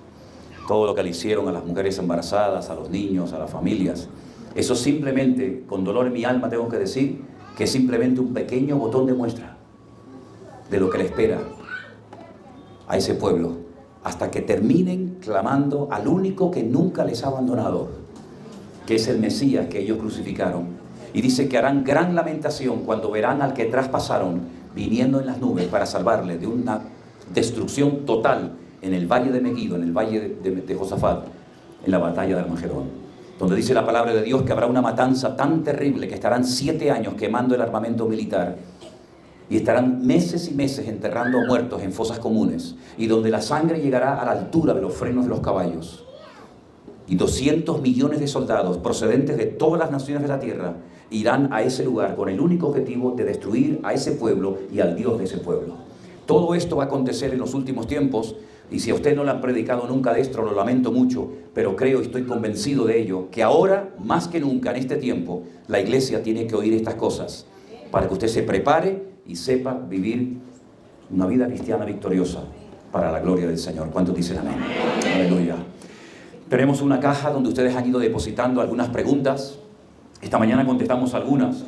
Todo lo que le hicieron a las mujeres embarazadas, a los niños, a las familias, eso simplemente, con dolor en mi alma tengo que decir, que es simplemente un pequeño botón de muestra de lo que le espera a ese pueblo, hasta que terminen clamando al único que nunca les ha abandonado, que es el Mesías que ellos crucificaron. Y dice que harán gran lamentación cuando verán al que traspasaron viniendo en las nubes para salvarle de una destrucción total en el valle de Megiddo, en el valle de Josafat, en la batalla de Armagedón, donde dice la palabra de Dios que habrá una matanza tan terrible que estarán 7 años quemando el armamento militar y estarán meses y meses enterrando muertos en fosas comunes, y donde la sangre llegará a la altura de los frenos de los caballos, y 200 millones de soldados procedentes de todas las naciones de la tierra irán a ese lugar con el único objetivo de destruir a ese pueblo y al Dios de ese pueblo. Todo esto va a acontecer en los últimos tiempos, y si a usted no le han predicado nunca de esto, lo lamento mucho, pero creo y estoy convencido de ello, que ahora, más que nunca en este tiempo, la iglesia tiene que oír estas cosas, para que usted se prepare y sepa vivir una vida cristiana victoriosa para la gloria del Señor. ¿Cuántos dicen amén? Aleluya. Tenemos una caja donde ustedes han ido depositando algunas preguntas. Esta mañana contestamos algunas,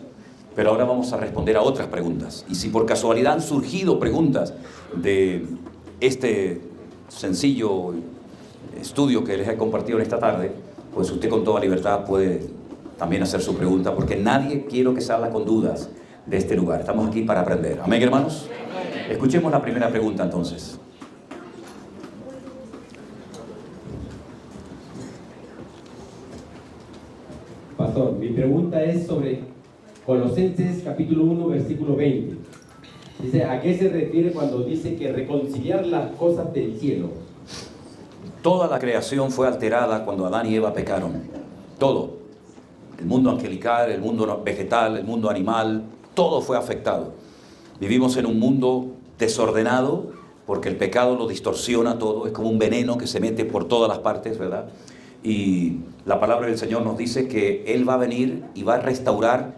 pero ahora vamos a responder a otras preguntas. Y si por casualidad han surgido preguntas de este sencillo estudio que les he compartido en esta tarde, pues usted con toda libertad puede también hacer su pregunta, porque nadie quiero que salga con dudas de este lugar. Estamos aquí para aprender. ¿Amén, hermanos? Escuchemos la primera pregunta entonces. Pastor, mi pregunta es sobre Colosenses capítulo 1, versículo 20. Dice, ¿a qué se refiere cuando dice que reconciliar las cosas del cielo? Toda la creación fue alterada cuando Adán y Eva pecaron. Todo. El mundo angelical, el mundo vegetal, el mundo animal, todo fue afectado. Vivimos en un mundo desordenado porque el pecado lo distorsiona todo. Es como un veneno que se mete por todas las partes, ¿verdad? Y la palabra del Señor nos dice que Él va a venir y va a restaurar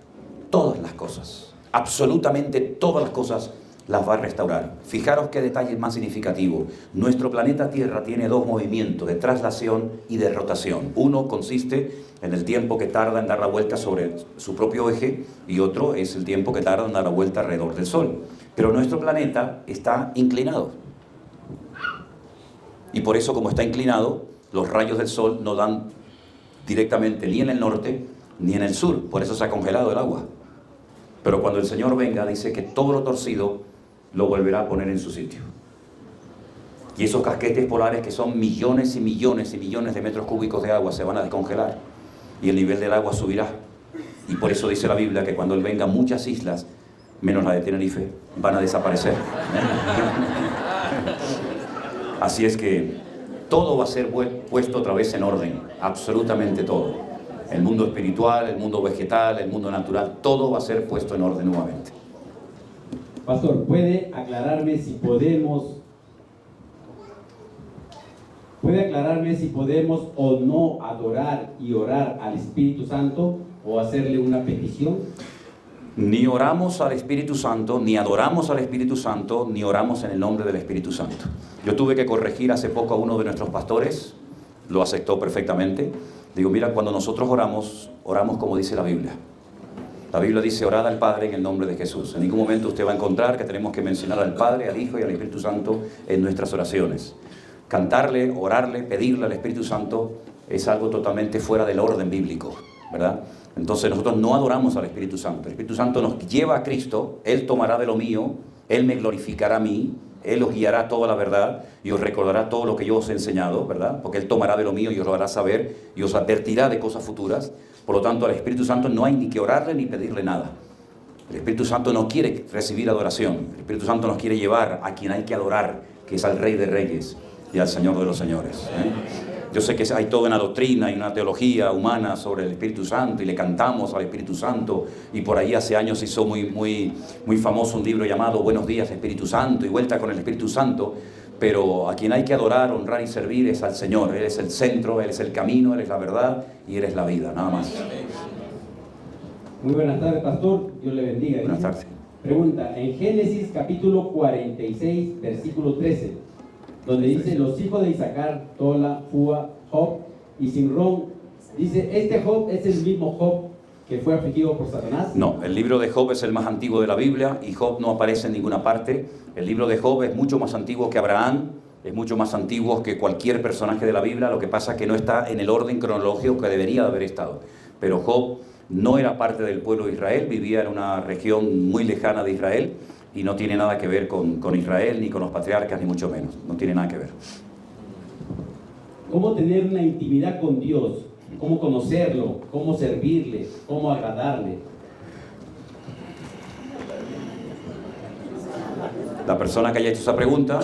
todas las cosas, absolutamente todas las cosas las va a restaurar. Fijaros qué detalle más significativo. Nuestro planeta Tierra tiene dos movimientos, de traslación y de rotación. Uno consiste en el tiempo que tarda en dar la vuelta sobre su propio eje y otro es el tiempo que tarda en dar la vuelta alrededor del Sol. Pero nuestro planeta está inclinado. Y por eso, como está inclinado, los rayos del Sol no dan directamente ni en el norte ni en el sur. Por eso se ha congelado el agua. Pero cuando el Señor venga, dice que todo lo torcido lo volverá a poner en su sitio. Y esos casquetes polares, que son millones y millones y millones de metros cúbicos de agua, se van a descongelar y el nivel del agua subirá. Y por eso dice la Biblia que cuando Él venga, muchas islas, menos la de Tenerife, van a desaparecer. Así es que todo va a ser puesto otra vez en orden, absolutamente todo. El mundo espiritual, el mundo vegetal, el mundo natural, todo va a ser puesto en orden nuevamente. Pastor, ¿puede aclararme si podemos o no adorar y orar al Espíritu Santo o hacerle una petición? Ni oramos al Espíritu Santo, ni adoramos al Espíritu Santo, ni oramos en el nombre del Espíritu Santo. Yo tuve que corregir hace poco a uno de nuestros pastores, lo aceptó perfectamente. Digo, mira, cuando nosotros oramos, oramos como dice la Biblia. La Biblia dice, orad al Padre en el nombre de Jesús. En ningún momento usted va a encontrar que tenemos que mencionar al Padre, al Hijo y al Espíritu Santo en nuestras oraciones. Cantarle, orarle, pedirle al Espíritu Santo es algo totalmente fuera del orden bíblico, ¿verdad? Entonces nosotros no adoramos al Espíritu Santo. El Espíritu Santo nos lleva a Cristo, Él tomará de lo mío, Él me glorificará a mí, Él os guiará a toda la verdad y os recordará todo lo que yo os he enseñado, ¿verdad? Porque Él tomará de lo mío y os lo hará saber y os advertirá de cosas futuras. Por lo tanto, al Espíritu Santo no hay ni que orarle ni pedirle nada. El Espíritu Santo no quiere recibir adoración. El Espíritu Santo nos quiere llevar a quien hay que adorar, que es al Rey de Reyes y al Señor de los Señores. Yo sé que hay toda una doctrina y una teología humana sobre el Espíritu Santo y le cantamos al Espíritu Santo, y por ahí hace años hizo muy famoso un libro llamado Buenos días Espíritu Santo y Vuelta con el Espíritu Santo, pero a quien hay que adorar, honrar y servir es al Señor. Él es el centro, Él es el camino, Él es la verdad y Él es la vida, nada más. Muy buenas tardes, pastor, Dios le bendiga. Buenas tardes. Pregunta, en Génesis capítulo 46, versículo 13, donde dice, los hijos de Isaacar, Tola, Fua, Job y Simrón, dice, ¿este Job es el mismo Job que fue afligido por Satanás? No, el libro de Job es el más antiguo de la Biblia y Job no aparece en ninguna parte. El libro de Job es mucho más antiguo que Abraham, es mucho más antiguo que cualquier personaje de la Biblia. Lo que pasa es que no está en el orden cronológico que debería de haber estado. Pero Job no era parte del pueblo de Israel, vivía en una región muy lejana de Israel y no tiene nada que ver con Israel, ni con los patriarcas, ni mucho menos. No tiene nada que ver. ¿Cómo tener una intimidad con Dios? ¿Cómo conocerlo? ¿Cómo servirle? ¿Cómo agradarle? La persona que haya hecho esa pregunta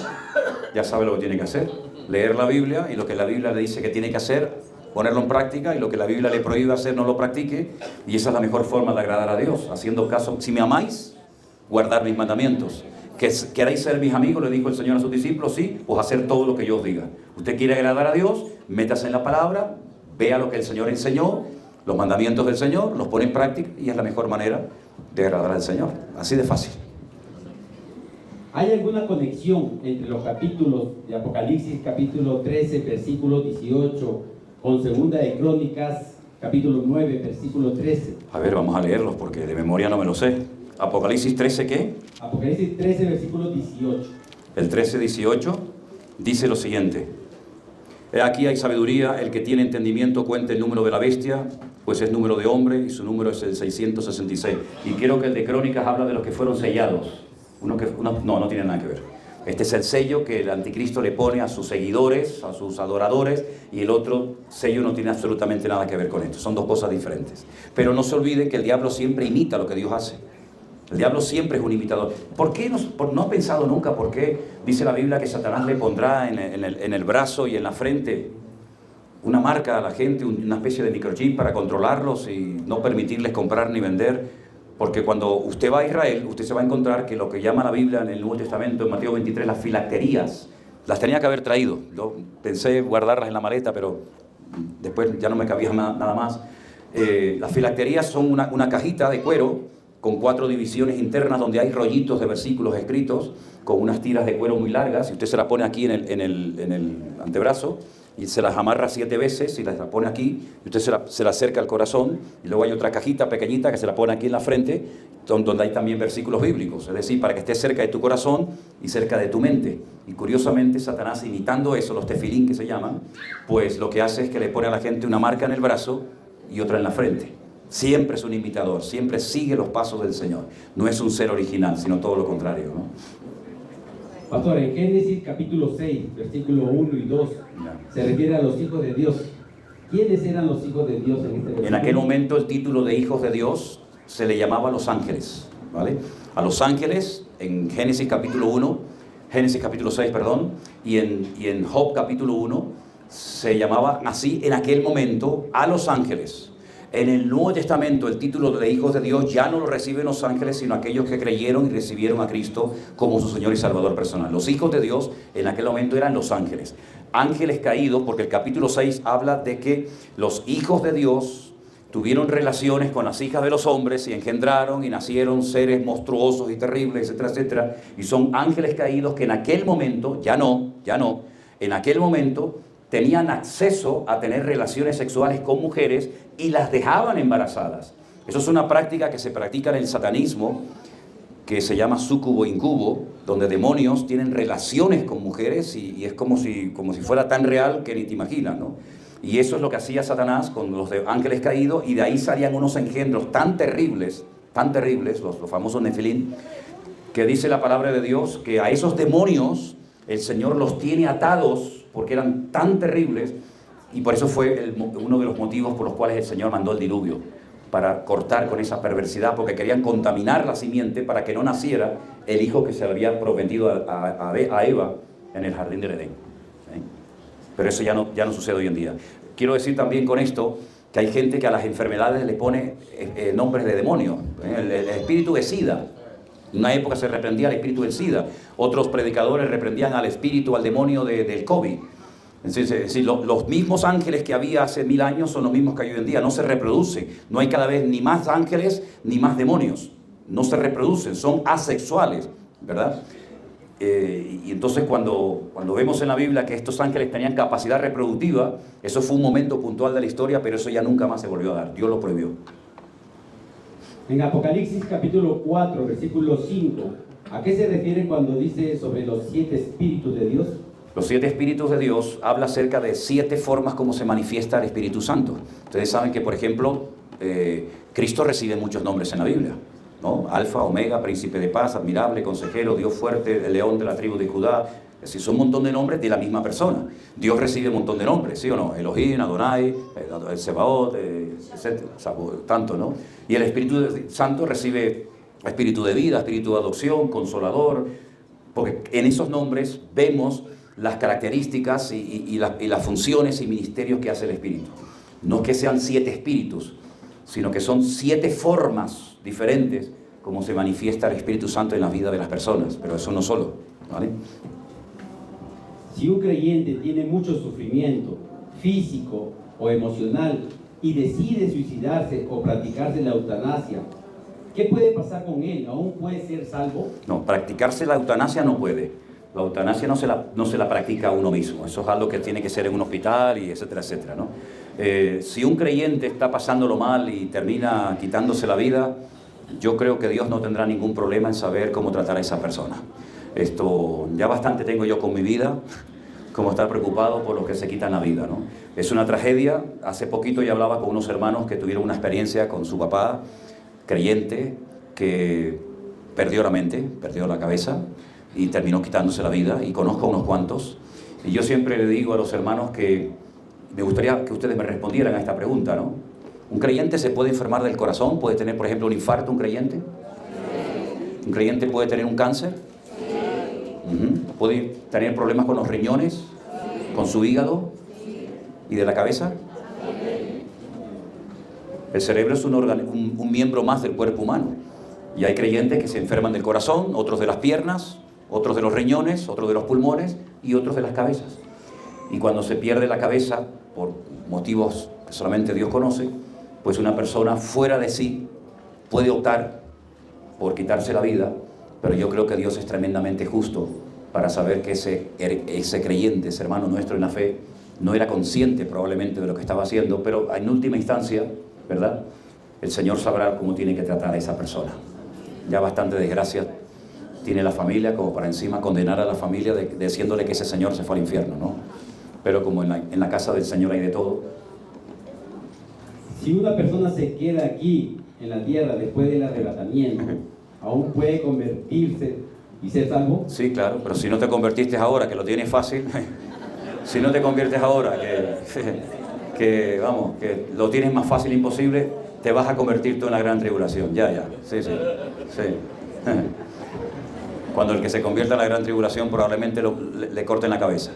ya sabe lo que tiene que hacer. Leer la Biblia y lo que la Biblia le dice que tiene que hacer, ponerlo en práctica, y lo que la Biblia le prohíbe hacer no lo practique, y esa es la mejor forma de agradar a Dios, haciendo caso. Si me amáis, guardar mis mandamientos. ¿Queréis ser mis amigos?, le dijo el Señor a sus discípulos. Sí, pues hacer todo lo que yo os diga. Usted quiere agradar a Dios, métase en la palabra, vea lo que el Señor enseñó, los mandamientos del Señor, los pone en práctica, y es la mejor manera de agradar al Señor. Así de fácil. ¿Hay alguna conexión entre los capítulos de Apocalipsis, capítulo 13, versículo 18, con Segunda de Crónicas, capítulo 9, versículo 13? A ver, vamos a leerlos porque de memoria no me lo sé. Apocalipsis 13, ¿qué? Apocalipsis 13, versículo 18. El 13, 18 dice lo siguiente: He aquí hay sabiduría, el que tiene entendimiento cuente el número de la bestia, pues es número de hombre y su número es el 666. Y quiero que el de Crónicas habla de los que fueron sellados. No tiene nada que ver. Este es el sello que el anticristo le pone a sus seguidores, a sus adoradores, y el otro sello no tiene absolutamente nada que ver con esto. Son dos cosas diferentes. Pero no se olvide que el diablo siempre imita lo que Dios hace. El diablo siempre es un imitador. ¿Por qué no ha pensado nunca por qué dice la Biblia que Satanás le pondrá en el brazo y en la frente una marca a la gente, una especie de microchip para controlarlos y no permitirles comprar ni vender? Porque cuando usted va a Israel, usted se va a encontrar que lo que llama la Biblia en el Nuevo Testamento, en Mateo 23, las filacterías, las tenía que haber traído. Yo pensé guardarlas en la maleta, pero después ya no me cabía nada más. Las filacterías son una cajita de cuero con 4 divisiones internas donde hay rollitos de versículos escritos con unas tiras de cuero muy largas, y usted se la pone aquí en el antebrazo y se las amarra 7 veces y las pone aquí, y usted se la acerca al corazón, y luego hay otra cajita pequeñita que se la pone aquí en la frente, donde hay también versículos bíblicos, es decir, para que esté cerca de tu corazón y cerca de tu mente. Y curiosamente Satanás, imitando eso, los tefilín que se llaman, pues lo que hace es que le pone a la gente una marca en el brazo y otra en la frente. Siempre es un imitador, siempre sigue los pasos del Señor. No es un ser original, sino todo lo contrario, ¿no? Pastor, en Génesis capítulo 6, versículo 1 y 2, se refiere a los hijos de Dios. ¿Quiénes eran los hijos de Dios en este versículo? En aquel momento el título de hijos de Dios se le llamaba a los ángeles, ¿vale? A los ángeles en Génesis capítulo 1, Génesis capítulo 6, perdón, y en Job capítulo 1 se llamaba así en aquel momento a los ángeles. En el Nuevo Testamento el título de hijos de Dios ya no lo reciben los ángeles, sino aquellos que creyeron y recibieron a Cristo como su Señor y Salvador personal. Los hijos de Dios en aquel momento eran los ángeles. Ángeles caídos, porque el capítulo 6 habla de que los hijos de Dios tuvieron relaciones con las hijas de los hombres y engendraron y nacieron seres monstruosos y terribles, etcétera, etcétera. Y son ángeles caídos que en aquel momento, ya no, en aquel momento tenían acceso a tener relaciones sexuales con mujeres y las dejaban embarazadas. Eso es una práctica que se practica en el satanismo, que se llama súcubo incubo, donde demonios tienen relaciones con mujeres y es como si fuera tan real que ni te imaginas, ¿no? Y eso es lo que hacía Satanás con los ángeles caídos, y de ahí salían unos engendros tan terribles, los famosos nefilín, que dice la palabra de Dios que a esos demonios el Señor los tiene atados porque eran tan terribles, y por eso fue uno de los motivos por los cuales el Señor mandó el diluvio, para cortar con esa perversidad, porque querían contaminar la simiente para que no naciera el hijo que se había prometido a Eva en el jardín del Edén. ¿Sí? Pero eso ya no sucede hoy en día. Quiero decir también con esto que hay gente que a las enfermedades le pone nombres de demonios. El espíritu de SIDA. En una época se reprendía al espíritu del SIDA. Otros predicadores reprendían al espíritu, al demonio del COVID. Es decir, los mismos ángeles que había hace 1000 años son los mismos que hay hoy en día. No se reproducen. No hay cada vez ni más ángeles ni más demonios. No se reproducen. Son asexuales, ¿verdad? Y entonces cuando vemos en la Biblia que estos ángeles tenían capacidad reproductiva, eso fue un momento puntual de la historia, pero eso ya nunca más se volvió a dar. Dios lo prohibió. En Apocalipsis capítulo 4, versículo 5, ¿a qué se refiere cuando dice sobre los 7 espíritus de Dios? Los 7 espíritus de Dios habla acerca de 7 formas como se manifiesta el Espíritu Santo. Ustedes saben que, por ejemplo, Cristo recibe muchos nombres en la Biblia, ¿no? Alfa, Omega, Príncipe de Paz, Admirable, Consejero, Dios Fuerte, el León de la tribu de Judá. Es decir, son un montón de nombres de la misma persona. Dios recibe un montón de nombres, ¿sí o no? Elohim, Adonai, el Sebaot, etc. O sea, tanto, ¿no? Y el Espíritu Santo recibe espíritu de vida, espíritu de adopción, consolador, porque en esos nombres vemos las características y las funciones y ministerios que hace el Espíritu. No que sean 7 espíritus, sino que son 7 formas diferentes como se manifiesta el Espíritu Santo en la vida de las personas, pero eso no solo, ¿vale? Si un creyente tiene mucho sufrimiento físico o emocional y decide suicidarse o practicarse la eutanasia, ¿qué puede pasar con él? ¿Aún puede ser salvo? No, practicarse la eutanasia no puede. La eutanasia no se la practica uno mismo. Eso es algo que tiene que ser en un hospital y etcétera, etcétera, ¿no? Si un creyente está pasándolo mal y termina quitándose la vida, yo creo que Dios no tendrá ningún problema en saber cómo tratar a esa persona. Esto ya bastante tengo yo con mi vida, como estar preocupado por los que se quitan la vida, ¿no? Es una tragedia. Hace poquito yo hablaba con unos hermanos que tuvieron una experiencia con su papá, creyente, que perdió la mente, perdió la cabeza y terminó quitándose la vida, y conozco a unos cuantos. Y yo siempre le digo a los hermanos que me gustaría que ustedes me respondieran a esta pregunta, ¿no? ¿Un creyente se puede enfermar del corazón? ¿Puede tener, por ejemplo, un infarto un creyente? ¿Un creyente puede tener un cáncer? ¿Puede tener problemas con los riñones? ¿Con su hígado? ¿Y de la cabeza? El cerebro es un miembro más del cuerpo humano. Y hay creyentes que se enferman del corazón, otros de las piernas, otros de los riñones, otros de los pulmones y otros de las cabezas. Y cuando se pierde la cabeza, por motivos que solamente Dios conoce, pues una persona fuera de sí puede optar por quitarse la vida, pero yo creo que Dios es tremendamente justo para saber que ese creyente, ese hermano nuestro en la fe, no era consciente probablemente de lo que estaba haciendo, pero en última instancia, ¿verdad?, el Señor sabrá cómo tiene que tratar a esa persona. Ya bastante desgracia tiene la familia como para encima condenar a la familia diciéndole que ese señor se fue al infierno, ¿no? Pero como en la casa del Señor hay de todo. Si una persona se queda aquí en la tierra después del arrebatamiento, ¿aún puede convertirse y ser salvo? Sí, claro, pero si no te convertiste ahora, que lo tienes fácil, si no te conviertes ahora, que lo tienes más fácil imposible, te vas a convertir tú en la gran tribulación. Ya, sí. Cuando el que se convierta en la gran tribulación probablemente le corten la cabeza.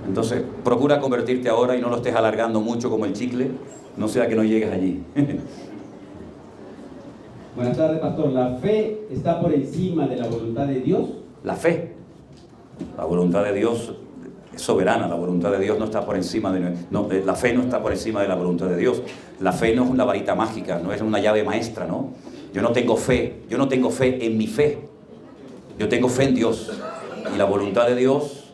Entonces, procura convertirte ahora y no lo estés alargando mucho como el chicle, no sea que no llegues allí. Buenas tardes, pastor. ¿La fe está por encima de la voluntad de Dios? La fe, la voluntad de Dios es soberana, la voluntad de Dios no está por encima la fe no está por encima de la voluntad de Dios. La fe no es una varita mágica, no es una llave maestra, ¿no? Yo no tengo fe en mi fe, yo tengo fe en Dios. Y la voluntad de Dios,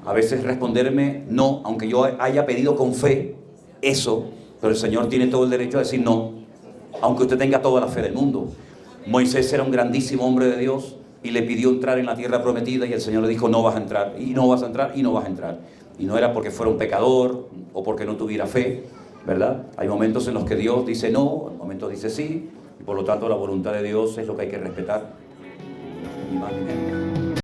a veces responderme no, aunque yo haya pedido con fe eso, pero el Señor tiene todo el derecho a decir no, aunque usted tenga toda la fe del mundo. Moisés era un grandísimo hombre de Dios y le pidió entrar en la tierra prometida y el Señor le dijo no vas a entrar, y no vas a entrar, y no vas a entrar. Y no era porque fuera un pecador o porque no tuviera fe, ¿verdad? Hay momentos en los que Dios dice no, en momentos dice sí, y por lo tanto la voluntad de Dios es lo que hay que respetar. Ni más ni menos.